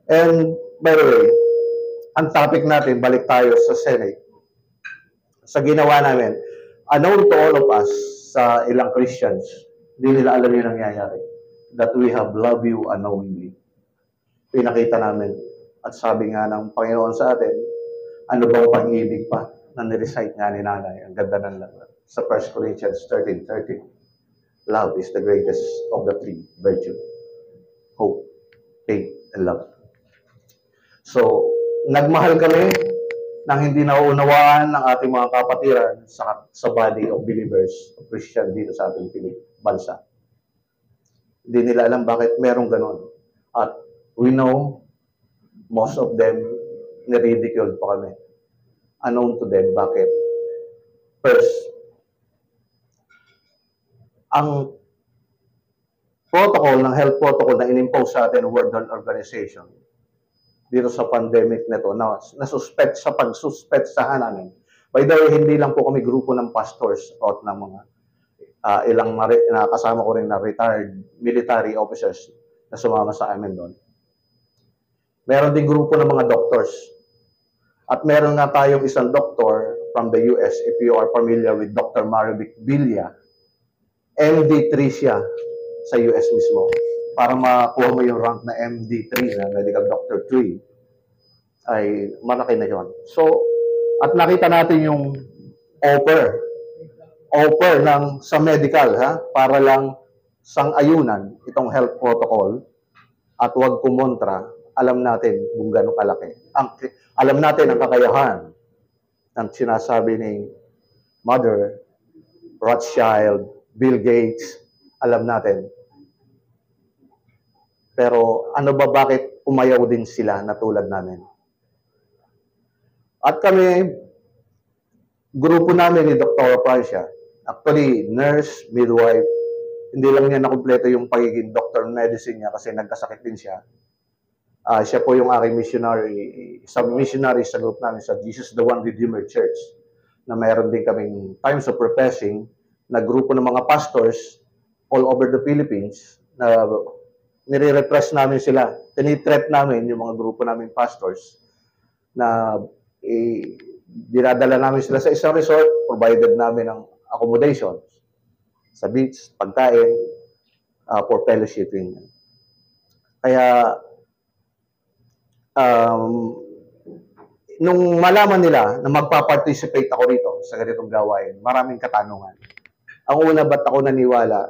And by the way, ang topic natin, balik tayo sa Senate. Sa ginawa namin, unknown to all of us, sa ilang Christians, hindi nila alam yung nangyayari. That we have loved you unknowingly. Pinakita namin. At sabi nga ng Panginoon sa atin, ano bang pag-ibig pa na nirecite nga ni Nanay? Ang ganda ng sa 1 Corinthians 13:13. Love is the greatest of the three virtues. Hope, faith, and love. So, nagmahal kami nang hindi nauunawaan ng ating mga kapatiran sa body of believers, of Christian dito sa ating bansa. Hindi nila alam bakit merong ganon. At we know, most of them, niridicule pa kami. Unknown to them, bakit? First, ang protocol ng health protocol na inimpose sa atin ng World Health Organization dito sa pandemic nito na nasuspect sa pagsuspetsahan namin. By the way, hindi lang po kami grupo ng pastors at ng mga ilang kasama ko rin na retired military officers na sumama sa amin doon. Meron din grupo ng mga doctors. At meron nga tayong isang doctor from the US, if you are familiar with Dr. Marivic Villa, MD3 siya sa US mismo. Para makuha mo yung rank na MD3 na Medical Doctor 3, ay malaki na yun. So, at nakita natin yung offer sa medical, para lang sang-ayunan itong health protocol at huwag kumontra. Alam natin kung gano'ng kalaki. Alam natin ang kakayahan ng sinasabi ni Mother, Rothschild, Bill Gates. Alam natin. Pero ano ba, bakit umayaw din sila na tulad namin? At kami, grupo namin ni Dr. Francia, actually, nurse, midwife, hindi lang niya nakumpleto yung pagiging doctor of medicine niya kasi nagkasakit din siya. Siya po yung aking missionary, sub-missionary sa group namin sa Jesus the One Redeemer Church, na mayroon din kaming times of professing na grupo ng mga pastors all over the Philippines na nire-repress namin sila. Tinitreat namin yung mga grupo namin pastors na dinadala namin sila sa isang resort, provided namin ang accommodations sa beach, pagkain, for fellowshipping. Kaya, nung malaman nila na magpa-participate ako rito sa ganitong gawain, maraming katanungan. Ang una, ba't ako naniwala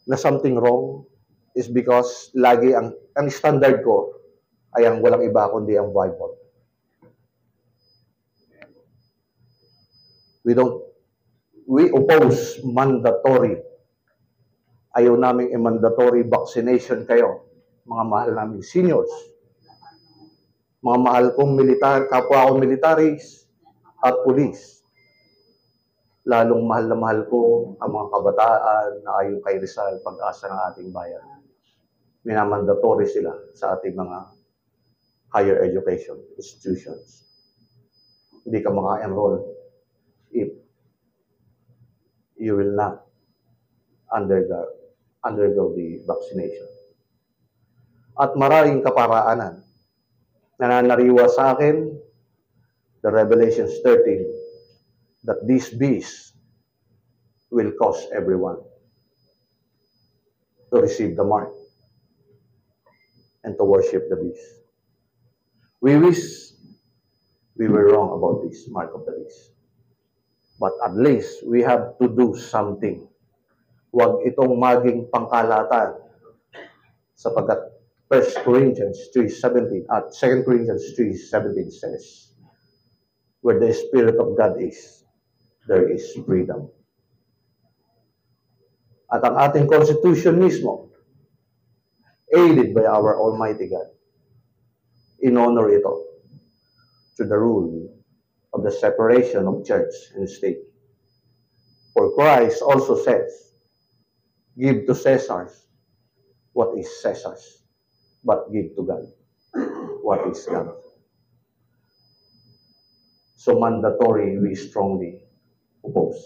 na something wrong is because lagi ang standard ko ay ang walang iba kundi ang Bible. We oppose mandatory. Ayaw namin mandatory vaccination kayo. Mga mahal naming seniors, mga mahal kong militar, kapwa akong militaris at pulis. Lalong mahal na mahal ko ang mga kabataan na ayon kay Rizal, pag-asa ng ating bayan. Minamandatory sila sa ating mga higher education institutions. Hindi ka maka-enroll if you will not undergo the vaccination. At maraming kaparaanan. Nananariwa sa akin, the Revelations 13, that these beasts will cause everyone to receive the mark. and to worship the beast. We wish we were wrong about this mark of the beast. But at least we have to do something. Huwag itong maging pangkalatan, sapagkat 1 Corinthians 3:17 at 2 Corinthians 3:17 says, where the Spirit of God is, there is freedom. At ang ating Constitution mismo, aided by our Almighty God, in honor ito to the rule of the separation of church and state. For Christ also says, give to Caesar what is Caesar's, but give to God what is God. So mandatory, we strongly oppose.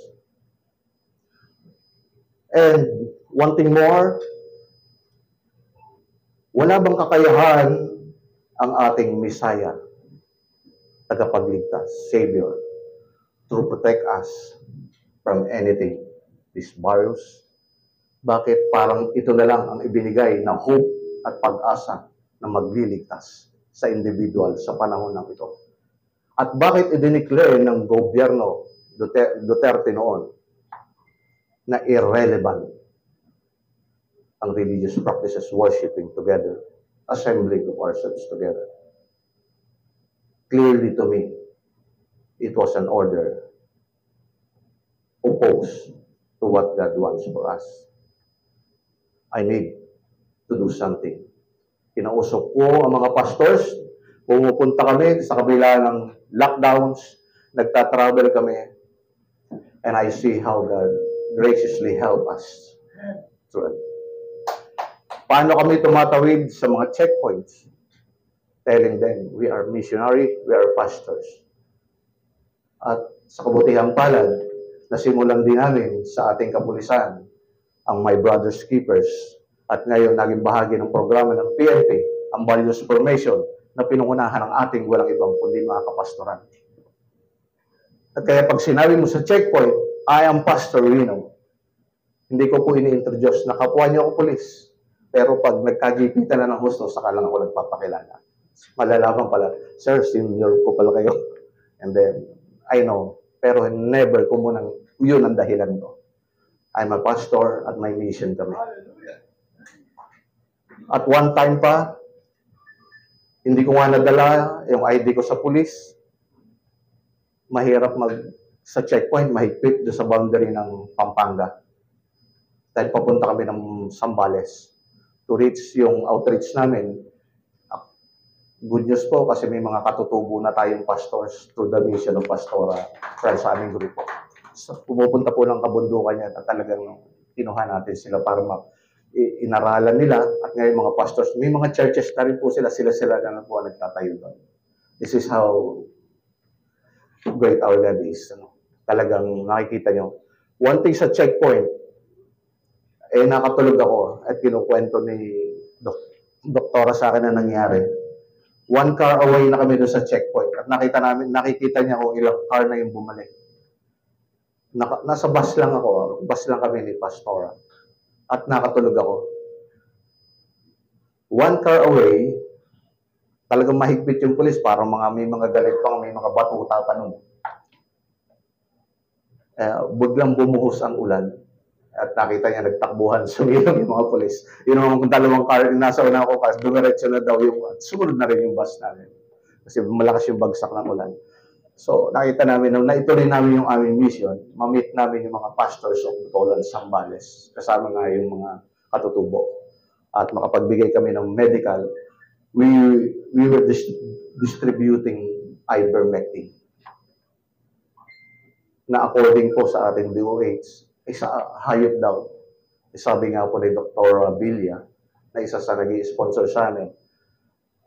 And one thing more, wala bang kakayahan ang ating Messiah, tagapagligtas, Savior, to protect us from anything, this virus? Bakit parang ito na lang ang ibinigay na hope at pag-asa na magliligtas sa individual sa panahon ng ito? At bakit i-declare ng gobyerno Duterte noon na irrelevant ang religious practices, worshiping together, assembling of ourselves together? Clearly to me, it was an order opposed to what God wants for us. I need to do something. Kinausap ko ang mga pastors, pumupunta kami sa kabila ng lockdowns, nagtatravel kami, and I see how God graciously help us through it. Paano kami tumatawid sa mga checkpoints? Telling them, we are missionary, we are pastors. At sa kabutihang palad, nasimulan din namin sa ating kapulisan ang My Brother's Keepers, at ngayon naging bahagi ng programa ng PNP, ang Values Formation, na pinungunahan ng ating walang ibang kundi mga kapastoran. At kaya pag sinabi mo sa checkpoint, I am Pastor Rino, hindi ko po ini-introduce na kapwa niyo ako pulis. Pero pag nagkagipitan na ng husto, saka lang ako nagpapakilala. Malalaman pala, sir, senior ko pala kayo. And then, I know, pero never ko munang, yun ang dahilan ko. I'm a pastor at may mission kami. At one time pa, hindi ko nga nadala yung ID ko sa pulis. Mahirap sa checkpoint, mahigpit doon sa boundary ng Pampanga. Dahil papunta kami ng Zambales to reach yung outreach namin. Good news po kasi may mga katutubo na tayong pastors through the mission of Pastora sa aming grupo. So, pumupunta po ng kabundukan niya at talagang kinuha natin sila para inaralan nila. At ngayon mga pastors, may mga churches na rin po sila na po nagtatayo doon. This is how great our God is. Talagang nakikita nyo. One thing sa checkpoint, nakatulog ako at kinukwento ni doktora sa akin na nangyari. 1 car away na kami doon sa checkpoint at nakikita niya kung ilang car na yung bumalik. Nasa bus lang kami ni Pastora at nakatulog ako. 1 car away, talagang mahigpit yung pulis, parang may mga galit pa, may mga batuta pa nun. Biglang bumuhos ang ulan at nakita niya nagtakbuhan, sumilang yung mga pulis. Yun ang dalawang car, nasa una ko kasi dumiretso na daw yung, sumunod na rin yung bus namin. Kasi malakas yung bagsak ng ulan. So, nakita namin, nung naituloy namin yung aming mission, ma-meet namin yung mga pastors of Butolan, Zambales, kasama nga yung mga katutubo. At makapagbigay kami ng medical, we were distributing ivermectin. Na according po sa ating DOH, isa hayop daw. Sabi nga po ni Dr. Villa, na isa sa nag-i-sponsor sa amin,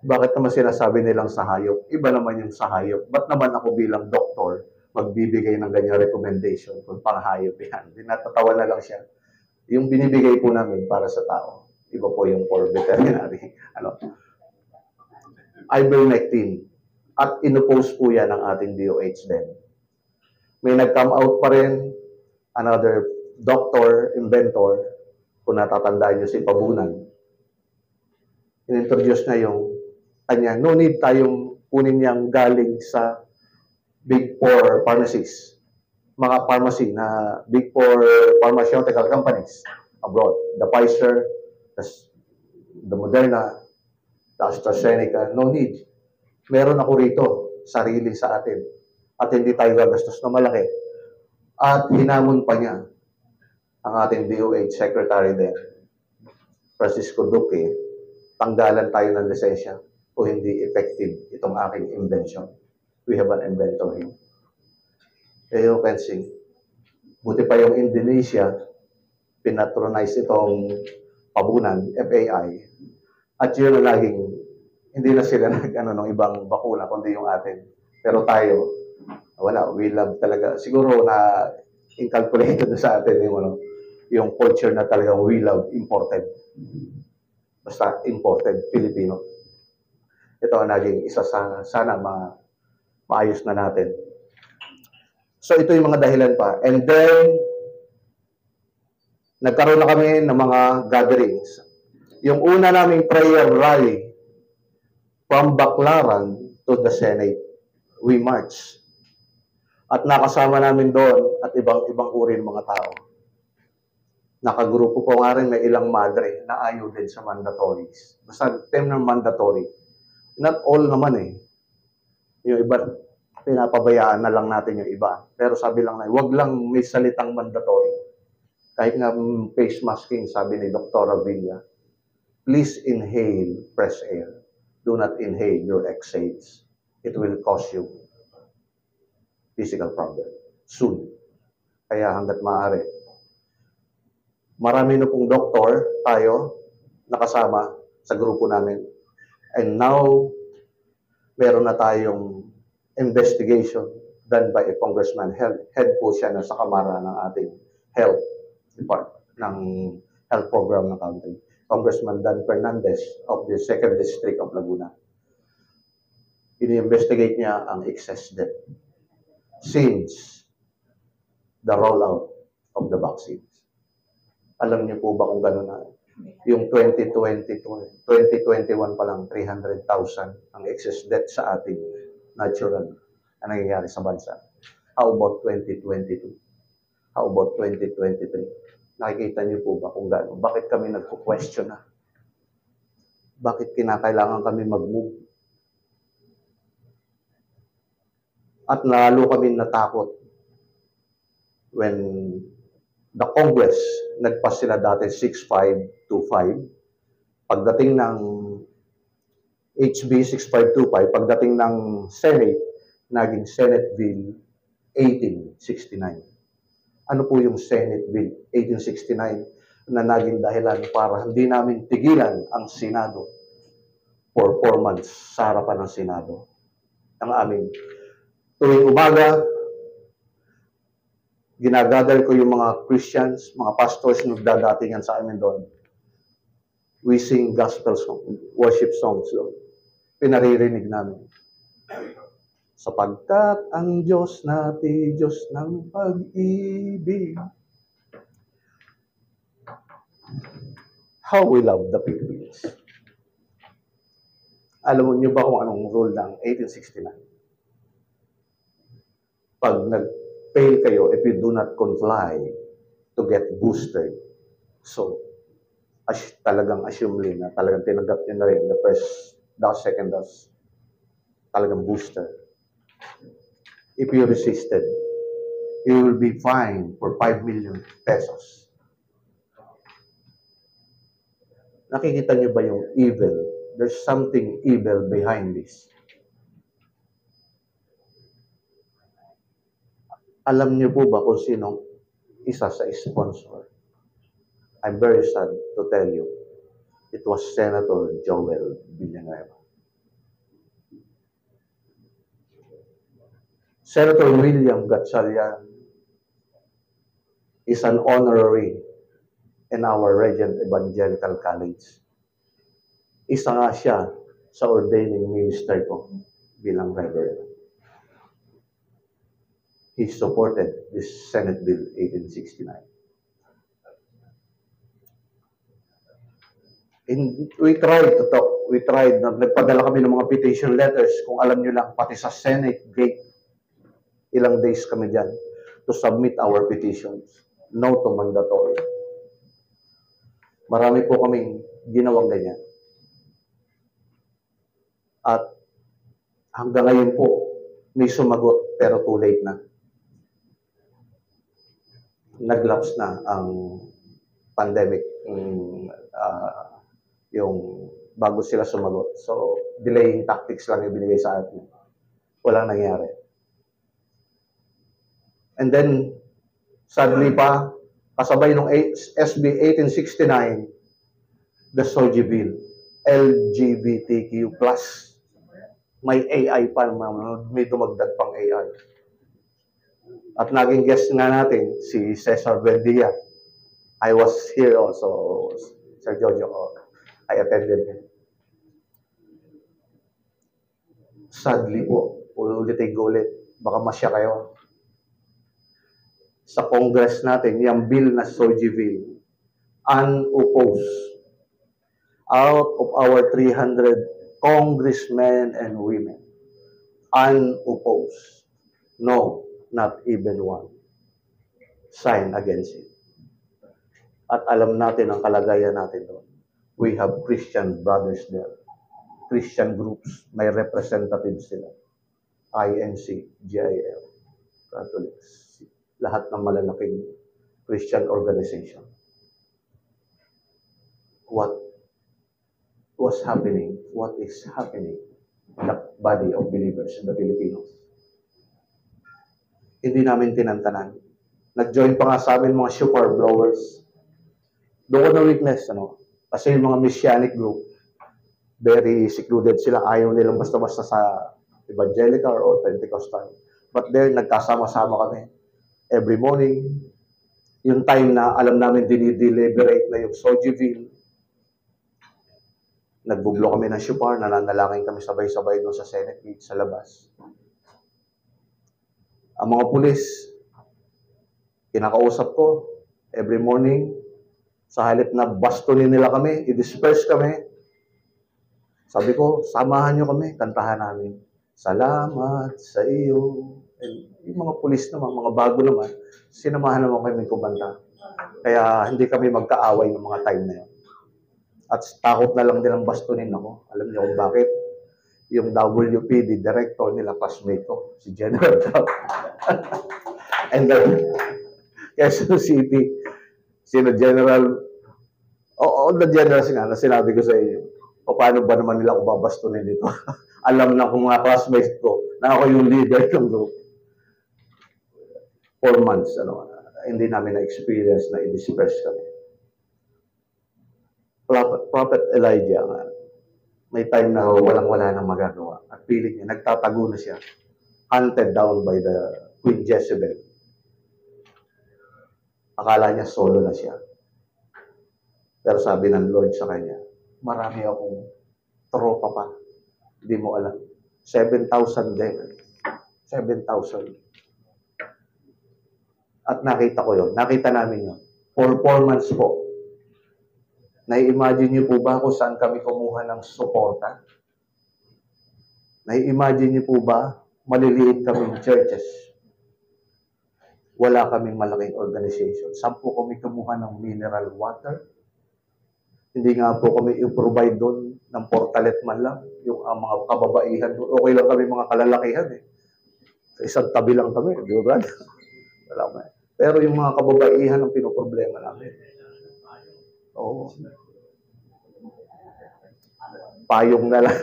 bakit naman sinasabi nilang sa hayop? Iba naman yung sa hayop. Ba't naman ako bilang doktor magbibigay ng ganyang recommendation kung pang hayop yan? Natatawa na lang siya. Yung binibigay po namin para sa tao, iba po yung for veterinary. Ivermectin. At inopose po yan ng ating DOH din. May nag-come out pa rin, another doctor, inventor, kung natatandaan nyo si Pabunan. inintroduce niya yung kanya. No need tayong kunin niyang galing sa Big Four pharmacies, mga pharmacy na Big Four pharmaceutical companies abroad. The Pfizer, the Moderna, the AstraZeneca, no need. Meron ako rito, sarili sa atin. At hindi tayo gagastos na malaki. At hinamon pa niya ang ating DOH Secretary din, Francisco Duque, tanggalan tayo ng lisensya o hindi effective itong aking invention. We have an inventor here. You can see, buti pa yung Indonesia, pinatronize itong pabunan, FAI, at yun na laging, hindi na sila ng ibang bakuna, kundi yung atin. Pero tayo, wala, we love talaga. Siguro na incalculated sa atin yung culture na talagang we love imported. Basta imported, Filipino. Ito ang naging isa sana maayos na natin. So ito yung mga dahilan pa. And then, nagkaroon na kami ng mga gatherings. Yung una naming prayer rally from Baclaran to the Senate, we marched. At nakasama namin doon at ibang uri ng mga tao. Nakagrupo po nga rin may ilang madre na ayaw din sa mandatories. Basta term ng mandatory. Not all naman eh. Yung iba, pinapabayaan na lang natin yung iba. Pero sabi lang na, wag lang may salitang mandatory. Kahit nga face masking, sabi ni Dr. Villa, please inhale fresh air. Do not inhale your exhales. It will cause you physical problem soon. Kaya hanggat maaari. Marami na pong doktor tayo nakasama sa grupo namin. And now, meron na tayong investigation done by a congressman. Head po siya na sa kamara ng ating health department, ng health program ng county. Congressman Dan Fernandez of the 2nd District of Laguna. Ini-investigate niya ang excess death since the rollout of the vaccines. Alam niyo po ba kung gano'n na? Yung 2021 pa lang, 300,000 ang excess death sa ating natural na nangyayari sa bansa. How about 2022? How about 2023? Nakikita niyo po ba kung gano'n? Bakit kami nagpo-question na? Bakit kinakailangan kami mag-move? At lalo kami natakot when the Congress, nagpas sila dati 6525. Pagdating ng HB 6525, pagdating ng Senate, naging Senate Bill 1869. Ano po yung Senate Bill 1869 na naging dahilan para hindi namin tigilan ang Senado for 4 months sa harapan ng Senado. Ang aming tuwing umaga, ginagather ko yung mga Christians, mga pastors na nagdadatingan sa amin doon. We sing gospel song, worship songs doon. Pinaririnig namin. Sapagkat ang Diyos natin, Diyos ng pag-ibig. How we love the Philippines. Alam niyo ba kung anong rule ng 1869? Pag nag-fail kayo, if you do not comply to get boosted, so, talagang assumely na talagang tinanggap nyo na rin the first dose, second dose, talagang booster. If you resisted, you will be fined for 5 million pesos. Nakikita niyo ba yung evil? There's something evil behind this. Alam niyo po ba kung sinong isa sa sponsor? I'm very sad to tell you, it was Senator Joel Villanueva. Senator William Gatchalian is an honorary in our Regent Evangelical College. Isa nga siya sa ordaining minister ko bilang reverend. He supported this Senate Bill 1869. We tried to talk. We tried. Nagpadala kami ng mga petition letters. Kung alam nyo lang, pati sa Senate gate, ilang days kami dyan to submit our petitions. No to mandatory. Marami po kaming ginawang ganyan. At hanggang ngayon po, may sumagot pero too late na. Nag-lapse na ang pandemic. Yung bago sila sumagot. So, delaying tactics lang yung binigay sa atin. Walang nangyari. And then, sadly pa, kasabay ng SB 1869, the SOGI Bill, LGBTQ+. May AI pa, may dumagdag pang AI. At naging guest nga natin, si Cesar Buendia. I was here also, Sir Jojo. I attended him. Sadly po, ulitin ko ulit, baka masya kayo. Sa Congress natin, yung bill na SOGI bill, unopposed. Out of our 300 congressmen and women, unopposed. No, not even one. Sign against it. At alam natin ang kalagayan natin doon. We have Christian brothers there. Christian groups, may representatives sila. INC, GIL, Catholics, lahat ng malalaking Christian organization. What was happening? What is happening in the body of believers in the Filipinos? Hindi namin tinantanan. Nag-join pa nga sa amin mga super blowers. Doon ko na witness, kasi yung mga messianic group, very secluded sila. Ayaw nilang basta-basta sa evangelical or Pentecostal. But there, nagkasama-sama kami. Every morning, yung time na alam namin dinideliberate na yung SOGI bill, nagbublo kami ng shupar, nananalangin kami sabay-sabay doon sa Senate gate sa labas. Ang mga pulis, kinakausap ko, every morning, sa halip na bastonin nila kami, i-disperse kami. Sabi ko, samahan nyo kami, kantahan namin. Salamat sa iyo. And yung mga pulis naman, mga bago naman, sinamahan naman kami kumanta. Kaya hindi kami magkaaway ng mga time na yun. At takot na lang din ang bastonin ako. Alam niyo kung bakit? Yung WPD director nila, classmate ko, si General Trump. And then, Quezon City, sino General, all the generals nga, na sinabi ko sa inyo, o paano ba naman nila ako babastunin dito? Alam na kung mga classmates ko, na ako yung leader ng group. 4 months, hindi namin na-experience na i-disperse kami. Prophet Elijah, may time na walang-wala nang magagawa. At piling niya, nagtatago na siya. Hunted down by the Queen Jezebel. Akala niya solo na siya. Pero sabi ng Lord sa kanya, marami akong tropa pa. Hindi mo alam. 7,000 din. 7,000. At nakita ko yun. Nakita namin yun. For 4 months po. Nai-imagine niyo po ba kung saan kami kumuha ng suporta? Nai-imagine niyo po ba maliliit kaming churches? Wala kaming malaking organization. Saan po kami kumuha ng mineral water? Hindi nga po kami i-provide doon ng portalet man lang. Yung mga kababaihan doon. Okay lang kami mga kalalakihan eh. Sa isang tabi lang kami. Di ba? Wala man. Pero yung mga kababaihan ang pinoproblema namin. Oo. Payong na lang.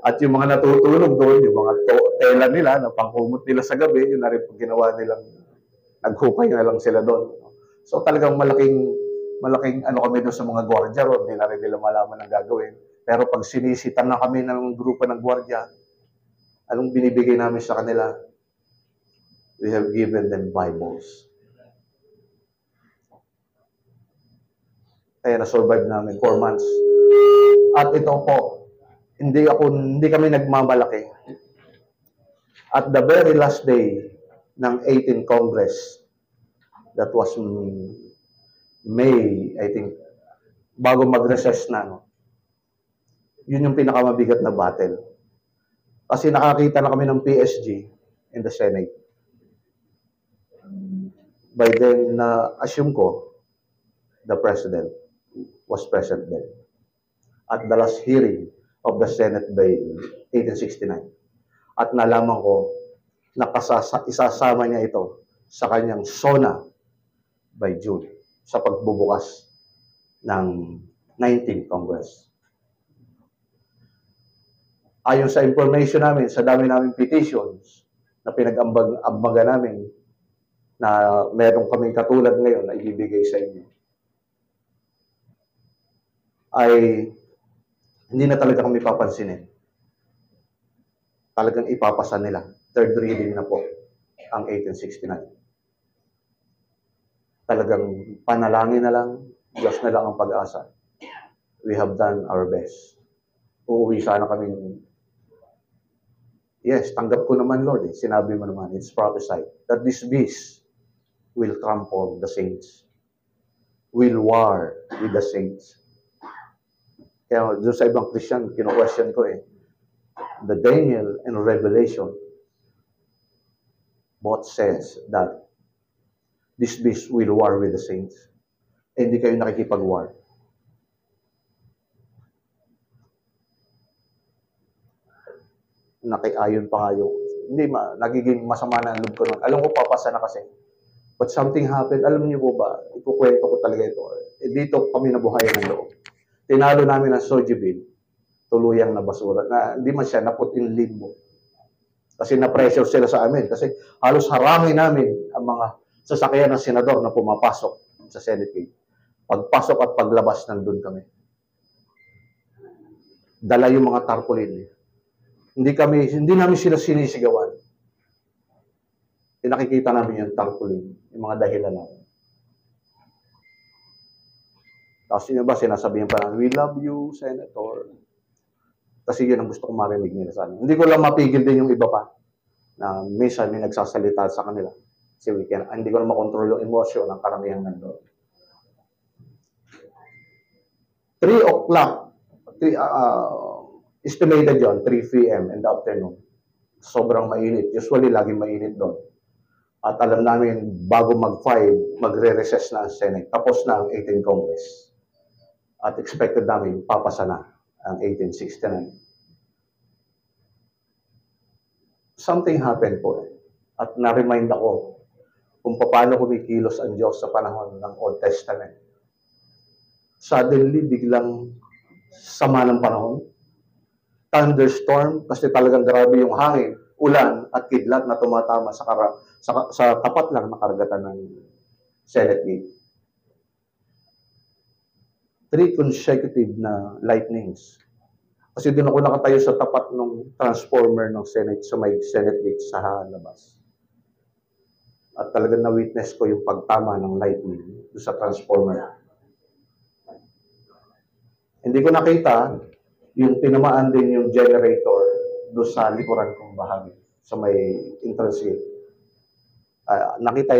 At yung mga natutulog doon, yung mga tela nila, na pangkumot nila sa gabi, yun na rin pag ginawa nilang naghukay na lang sila doon. So talagang malaking kami doon sa mga gwardiya ron, hindi na rin nila malaman ang gagawin. Pero pag sinisitan na kami ng grupo ng gwardiya, anong binibigay namin sa kanila? We have given them Bibles. Kaya na-survive namin 4 months. At ito po, hindi kami nagmamalaki. At the very last day ng 18 Congress, that was May, I think, bago mag-recess na, no? Yun yung pinakamabigat na battle. Kasi nakakita na kami ng PSG in the Senate. By then, na-assume ko, the President was present then. At the last hearing of the Senate Bill 1869. At nalaman ko na isasama niya ito sa kanyang SONA by June sa pagbubukas ng 19th Congress. Ayon sa information namin, sa dami naming petitions na pinag-ambaga namin na meron kaming katulad ngayon na ibibigay sa inyo, ay hindi na talaga kami papansinin. Talagang ipapasa nila. Third reading na po ang 1869. Talagang panalangin na lang, Diyos na lang ang pag-asa. We have done our best. Uuwi sana kami. Yes, tanggap ko naman, Lord. Sinabi mo naman, it's prophesied that this beast will trample the saints, will war with the saints. Kaya doon sa ibang Christian, kino-question ko the Daniel and Revelation both says that this beast will war with the saints. Hindi kayo nakikipag-war. Nakiayon pa kayo. Hindi, nagiging masama na ang loob ko nun. Alam ko, papasa na kasi. But something happened. Alam niyo po ba, ikukwento ko talaga ito. Dito kami nabuhayan ng loob. Tinalo namin ang Soji Bill, tuluyang na basura, na hindi man siya naput in limbo. Kasi na-pressure sila sa amin. Kasi halos harangin namin ang mga sasakyan ng senador na pumapasok sa Senate gate. Pagpasok at paglabas, nandun kami. Dala yung mga tarpaulin. Hindi namin sila sinisigawan. Nakikita namin yung tarpaulin, yung mga dahilan namin. Tapos yun ba, sinasabihin pa namin, we love you, Senator. Kasi yun ang gusto kong marinig nila sa amin. Hindi ko lang mapigil din yung iba pa na minsan may nagsasalita sa kanila. Kasi hindi ko na makontrol yung emosyon ng karamihan nandun. 3 o'clock, estimated yun, 3 p.m. in the afternoon. Sobrang mainit. Usually, laging mainit doon. At alam namin, bago mag-5, magre-recess na ang Senate. Tapos na ang 18th Congress. At expected namin, papasa na ang 1869. Something happened po. At na-remind ako kung paano kumikilos ang Diyos sa panahon ng Old Testament. Suddenly, biglang sama ng panahon. Thunderstorm, kasi talagang grabe yung hangin, ulan at kidlat na tumatama sa tapat lang na karagatan ng Senate gate. 3 consecutive na lightnings. Kasi doon ako nakatayo sa tapat ng transformer ng Senate, sa may Senate gate sa labas. At talagang na-witness ko yung pagtama ng lightning doon sa transformer. Hindi ko nakita yung tinamaan din yung generator doon sa likuran kong bahagi, sa may entrance gate. Nakita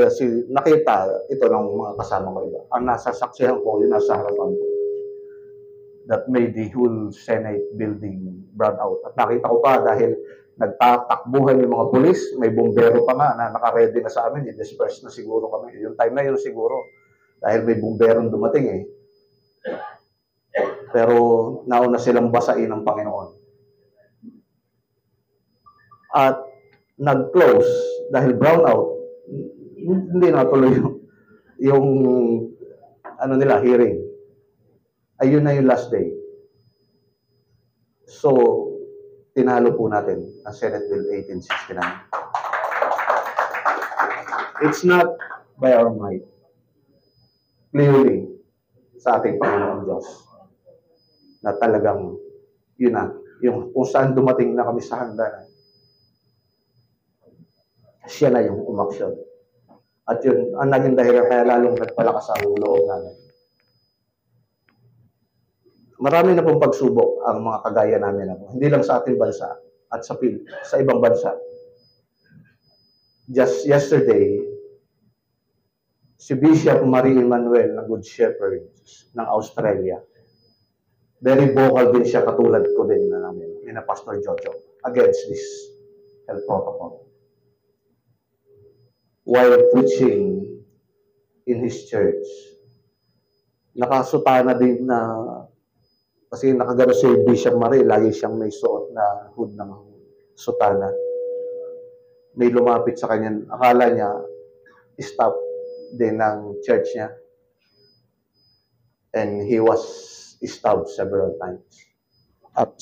ito ng mga kasama ko iba. Ang nasasaksihan ko, yung nasa harapan ko, that made the whole Senate building burn out. At nakita ko pa dahil nagtatakbuhan yung mga pulis, may bumbero pa nga na naka-ready na sa amin, i-disperse na siguro kami. Yung time na yun siguro, dahil may bumberong dumating Pero nauna silang basain ng Panginoon. At nag-close dahil brownout, hindi natuloy yung hearing. Ayun na yung last day. So, tinalo po natin ang Senate Bill 1869. It's not by our might. Clearly, sa ating Panginoon Diyos, na talagang, yun na, yung kung saan dumating na kami sa hangganan, siya na yung umaksyon. At yun, ang naging dahilan kaya lalong nagpalakas ang loob namin. Marami na pong pagsubok ang mga kagaya namin hindi lang sa ating bansa at sa ibang bansa. Just yesterday, si Bishop Marie Emmanuel na Good Shepherd ng Australia, very vocal din siya, katulad ko din na namin, ni na Pastor Jojo, against this health protocol. While preaching in his church, nakasutana din na, kasi nakagano si Bishop Marie, lagi siyang may suot na hood ng sutana. May lumapit sa kanya, akala niya, staff din ng church niya. And he was stabbed several times. At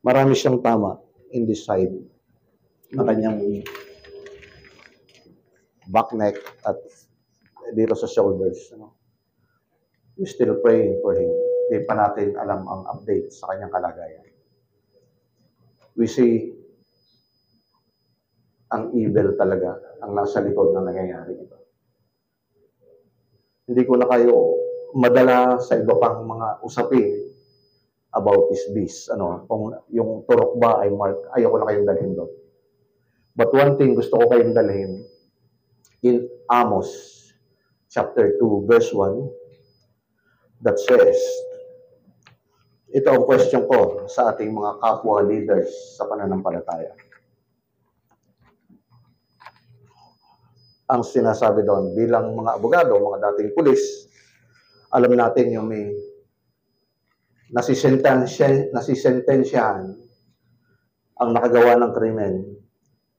marami siyang tama in this side na kanyang back neck at dito sa shoulders. We're still praying for him. Hindi pa natin alam ang update sa kanyang kalagayan. We see ang evil talaga ang nasa likod ng nangyayari ito. Hindi ko na kayo madala sa iba pang mga usapin about this beast. Kung yung turok ba ay mark, ayoko na kayong dalhin doon. But one thing gusto ko kayong dalhin, in Amos chapter 2 verse 1, that says, ito ang question ko sa ating mga kapwa leaders sa pananampalataya. Ang sinasabi doon, bilang mga abogado, mga dating pulis, alam natin yung may nasisentensyahan ang nakagawa ng krimen,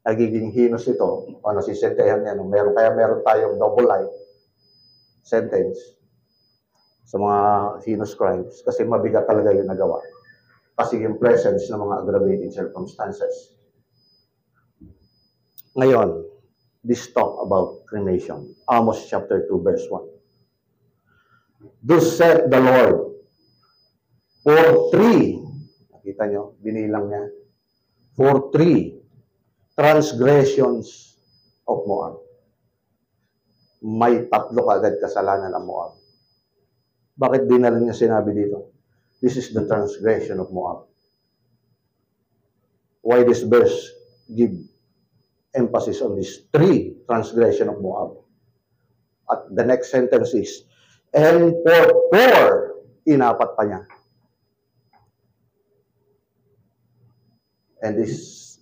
nagiging hinos ito, o nasisentensyahan yan. Meron tayong double life sentence sa mga heinous crimes kasi mabigat talaga yung nagawa. Kasi yung presence ng mga aggravating circumstances. Ngayon, this talk about cremation. Amos chapter 2 verse 1. Thus saith the Lord, for 3, nakita nyo, binilang niya, for 3 transgressions of Moab. May 3 kaagad kasalanan ang Moab. Bakit di na rin niya sinabi dito? This is the transgression of Moab. Why this verse give emphasis on this 3 transgression of Moab? At the next sentence is, and for 4, inapat pa niya. And this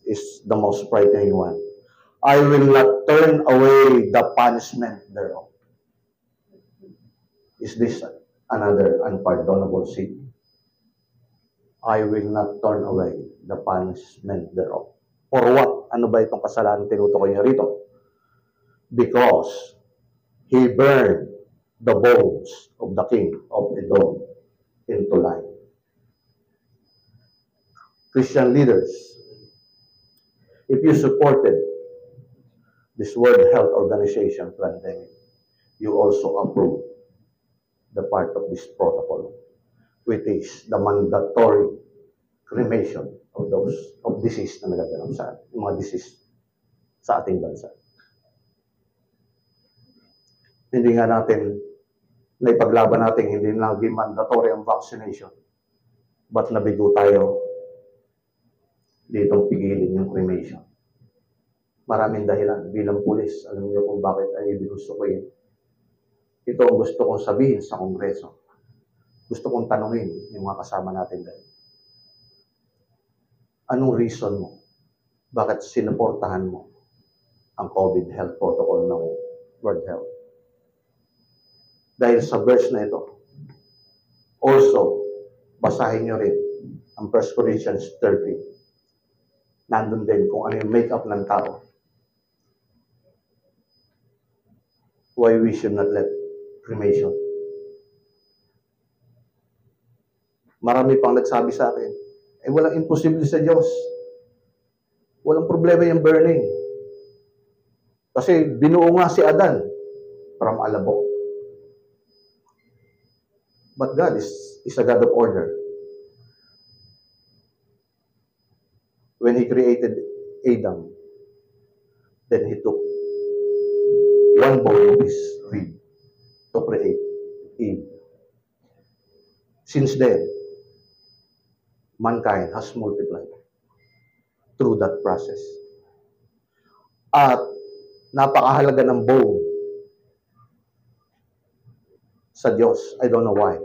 is the most frightening one. I will not turn away the punishment thereof. Is this another unpardonable sin? I will not turn away the punishment thereof. For what? Ano ba itong kasalanan tinutukoy niya rito? Because he burned the bones of the king of Edom into life. Christian leaders, if you supported this World Health Organization pandemic, you also approve the part of this protocol, which is the mandatory cremation of those of disease na nagaganap sa mga disease sa ating bansa. Hindi nga natin naipaglaban natin, hindi naging mandatory ang vaccination. But nabigo tayo ditong pigilin yung cremation. Maraming dahilan. Bilang pulis, alam niyo kung bakit ay gusto ko yun. Ito ang gusto kong sabihin sa Kongreso. Gusto kong tanungin yung mga kasama natin dahil. Anong reason mo? Bakit sinuportahan mo ang COVID health protocol ng World Health? Dahil sa verse na ito, also, basahin nyo rin ang 1 Corinthians 13. Nandun din kung ano yung make-up ng tao. Why we should not let cremation. Marami pang nagsabi sa akin, walang imposible sa Diyos. Walang problema yung burning. Kasi binuo nga si Adan from alabok. But God is a God of order. When He created Adam, then He took one bone of his rib to create Eve. Since then, mankind has multiplied through that process. At napakahalaga ng bone sa Diyos. I don't know why.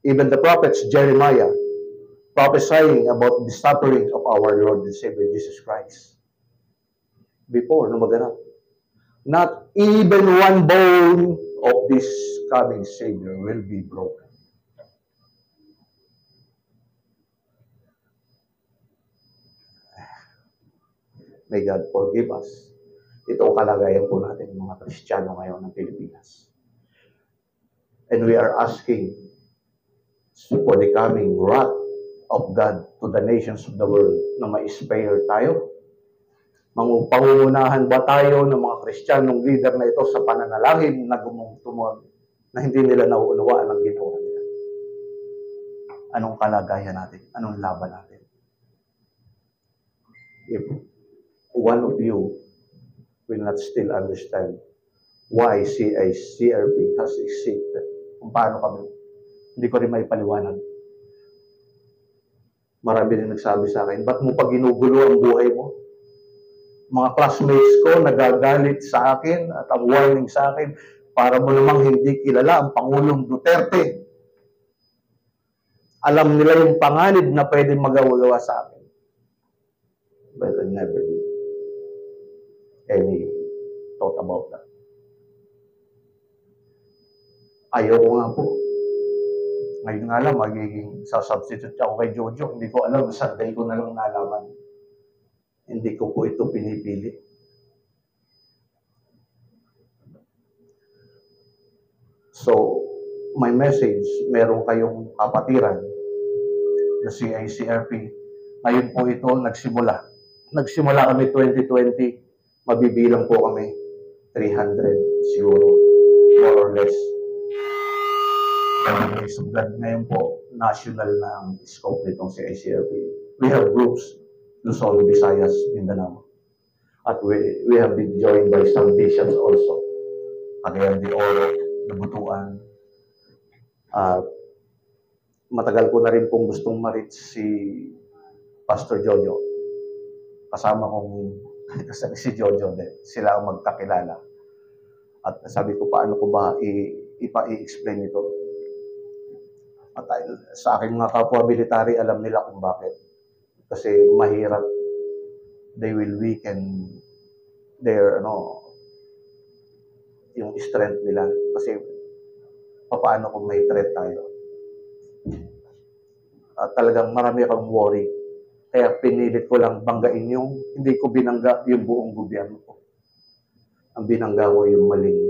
Even the prophets, Jeremiah, prophesying about the suffering of our Lord and Savior Jesus Christ. Before, no maganap. Not even one bone of this coming Savior will be broken. May God forgive us. Ito ang kalagayan po natin, mga Kristiyano ngayon ng Pilipinas. And we are asking for the coming wrath of God to the nations of the world na ma-spare tayo. Pangungunahan ba tayo ng mga Kristiyanong leader na ito sa pananalangin na gumungtumag na hindi nila nauunawaan ang ginawa nila? Anong kalagayan natin? Anong laban natin? If one of you will not still understand why CRP has existed, kung paano kami, hindi ko rin may paliwanag. Marami rin nagsabi sa akin, ba't mo pa ginugulo ang buhay mo? Mga classmates ko nagagalit sa akin at ang warning sa akin, para mo namang hindi kilala ang Pangulong Duterte. Alam nila yung panganib na pwede magawa sa akin. But I never did any thought about that. Ayaw ko nga po. Ngayon nga lang, magiging sasubstitute ako kay Jojo. Hindi ko alam, Sunday ko na lang nalaman. Hindi ko po ito pinipili. So, my message, meron kayong kapatiran na CICRP. Ngayon po ito nagsimula. Nagsimula kami 2020, mabibilang po kami 300 siguro, more or less. And so that ngayon po, national na ang scope nitong CICRP. We have groups, Luzon, Visayas, Mindanao. At we have been joined by some bishops also. Cagayan de Oro, Nabutuan. Matagal ko na rin pong gustong ma-reach si Pastor Jojo. Kasama kong si Jojo din. Sila ang magkakilala. At sabi ko, paano ko ba i-explain ito? At sa aking mga kapwa military, alam nila kung bakit. Kasi mahirap. They will weaken their, yung strength nila. Kasi, paano kung may threat tayo? At talagang marami kang worry. Kaya pinilit ko lang banggain yung, hindi ko binangga yung buong gobyerno ko. Ang binangga ko yung maling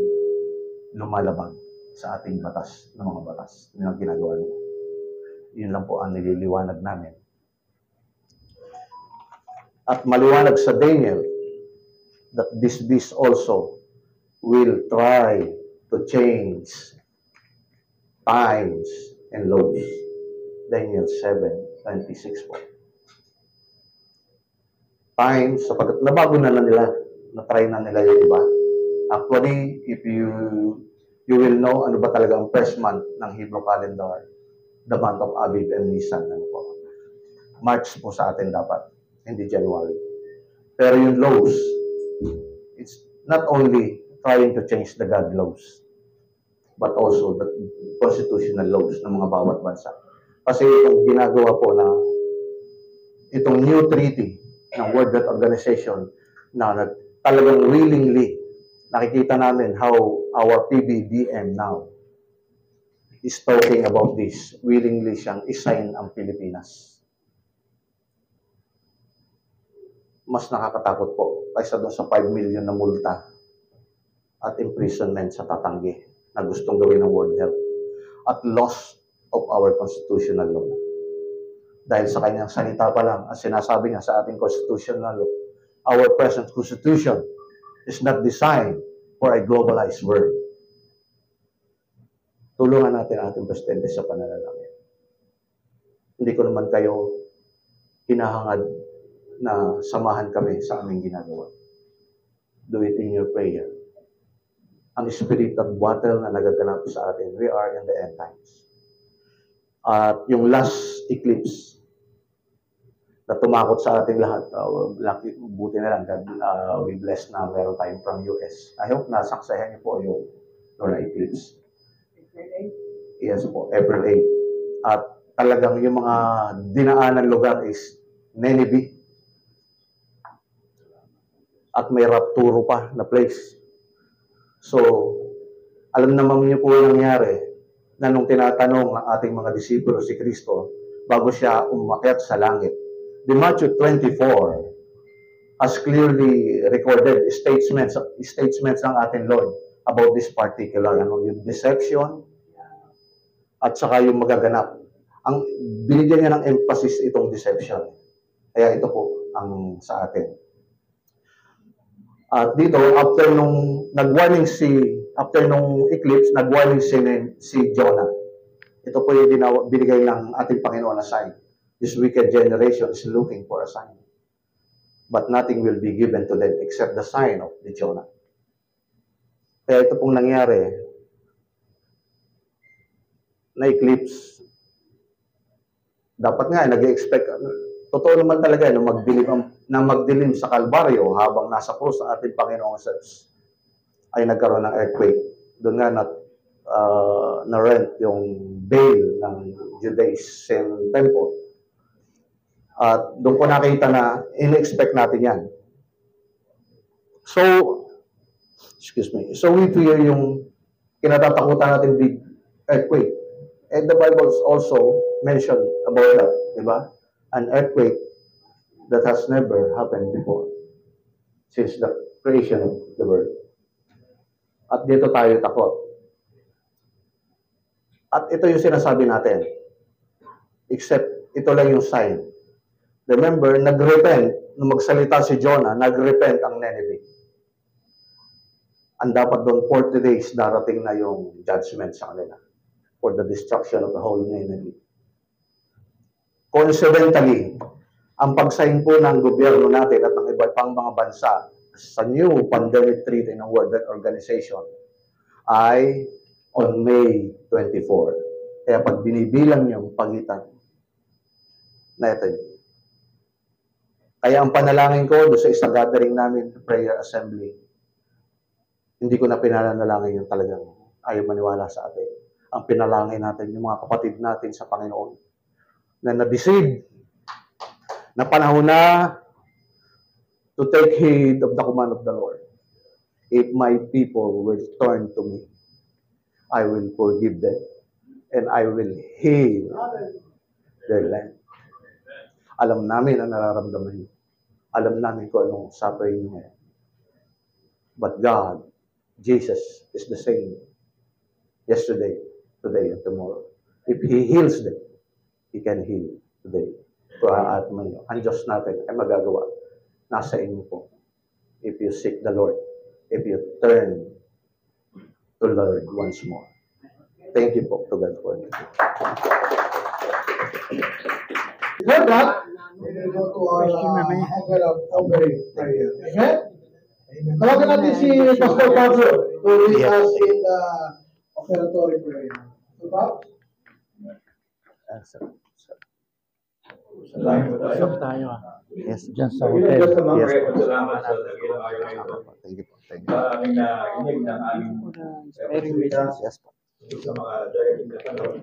lumalabag sa ating batas, ng mga batas, na ginagawa nila. Yun lang po ang nililiwanag namin. At maliwanag sa Daniel that this beast also will try to change times and laws. Daniel 7:26 po. Times, sapagat nabago na nila, na-try na nila yung iba. Actually, if you will know ano ba talaga ang first month ng Hebrew calendar, the month of Aviv and Nisan. Ano po. March po sa atin dapat, hindi January. Pero yung laws, it's not only trying to change the God laws, but also the constitutional laws ng mga bawat bansa. Kasi itong ginagawa po na itong new treaty ng World Health Organization na talagang willingly nakikita namin how our PBBM now is talking about this. Willingly siyang isign ang Pilipinas. Mas nakakatakot po kaysa doon sa 5 million na multa at imprisonment sa tatanggi na gustong gawin ng World Health at loss of our constitutional law. Dahil sa kanyang salita pa lang, ang sinasabi niya sa ating constitutional law, our present constitution is not designed for a globalized world. Tulungan natin ang ating presidente sa pananalangin. Hindi ko naman kayo hinahangad na samahan kami sa aming ginagawa. Do it in your prayer. Ang spirit of battle na nagaganap sa atin, we are in the end times. At yung last eclipse na tumakot sa ating lahat, buti na lang, we blessed na meron tayong from US. I hope nasaksayan niyo po yung lunar eclipse. Yes po, April 8. At talagang yung mga dinaanan lugar is Nineveh. At may Rapturo pa na place. So, alam naman niyo po yung nangyari na nung tinatanong ng ating mga disipulo si Kristo bago siya umakyat sa langit. The Matthew 24 has clearly recorded statements ng ating Lord about this particular, yung deception at saka yung magaganap. Ang binigyan niya ng emphasis itong deception. Kaya ito po ang sa atin. At dito, after nung eclipse, nag-warning si Jonah. Ito po yung binigay ng ating Panginoon na sign. This wicked generation is looking for a sign. But nothing will be given to them except the sign of the Jonah. Kaya ito pong nangyari, na-eclipse. Dapat nga, nag-expect, totoo naman talaga na magdilim sa Kalbaryo habang nasa krus ang ating Panginoong Jesus ay nagkaroon ng earthquake. Doon nga na-rent yung veil ng Judaism temple. At doon ko nakita na in-expect natin yan. So, we fear yung kinatatakutan natin big earthquake. And the Bible also mentioned about that, di ba? An earthquake that has never happened before since the creation of the world. At dito tayo takot. At ito yung sinasabi natin. Except, ito lang yung sign. Remember, nag-repent, nung magsalita si Jonah, nag-repent ang Nineveh. Ang dapat doon, 40 days, darating na yung judgment sa kanila for the destruction of the whole Nineveh. Coincidentally, ang pag-sign po ng gobyerno natin at ng iba pang mga bansa sa new pandemic treaty ng World Health Organization ay on May 24. Kaya pag binibilang yung pagitan na ito. Kaya ang panalangin ko doon sa isang gathering namin, prayer assembly, hindi ko na pinanalangin yung talagang ayaw maniwala sa atin. Ang pinalangin natin, yung mga kapatid natin sa Panginoon, na na-deceive, na panahon na to take heed of the command of the Lord. If my people will turn to me, I will forgive them, and I will heal their land. Alam namin ang nararamdaman niyo. Alam namin kung anong suffering niyo ngayon. But God, Jesus, is the same yesterday, today, and tomorrow. If He heals them, He can heal today. At ang Diyos natin ay magagawa. Nasa inyo po. If you seek the Lord, if you turn to the Lord once more. Thank you po to God for it. With that, we will go to our offering prayer. Amen? Tawagan natin si Pastor Pablo to lead us in the offertory prayer. So, Pablo? Yes. Just sa hotel. Yes. Salamat sa ginawa ito. Thank you po. Thank you. Maraming na inig ng aming Yes po. sa mga darating na panahon.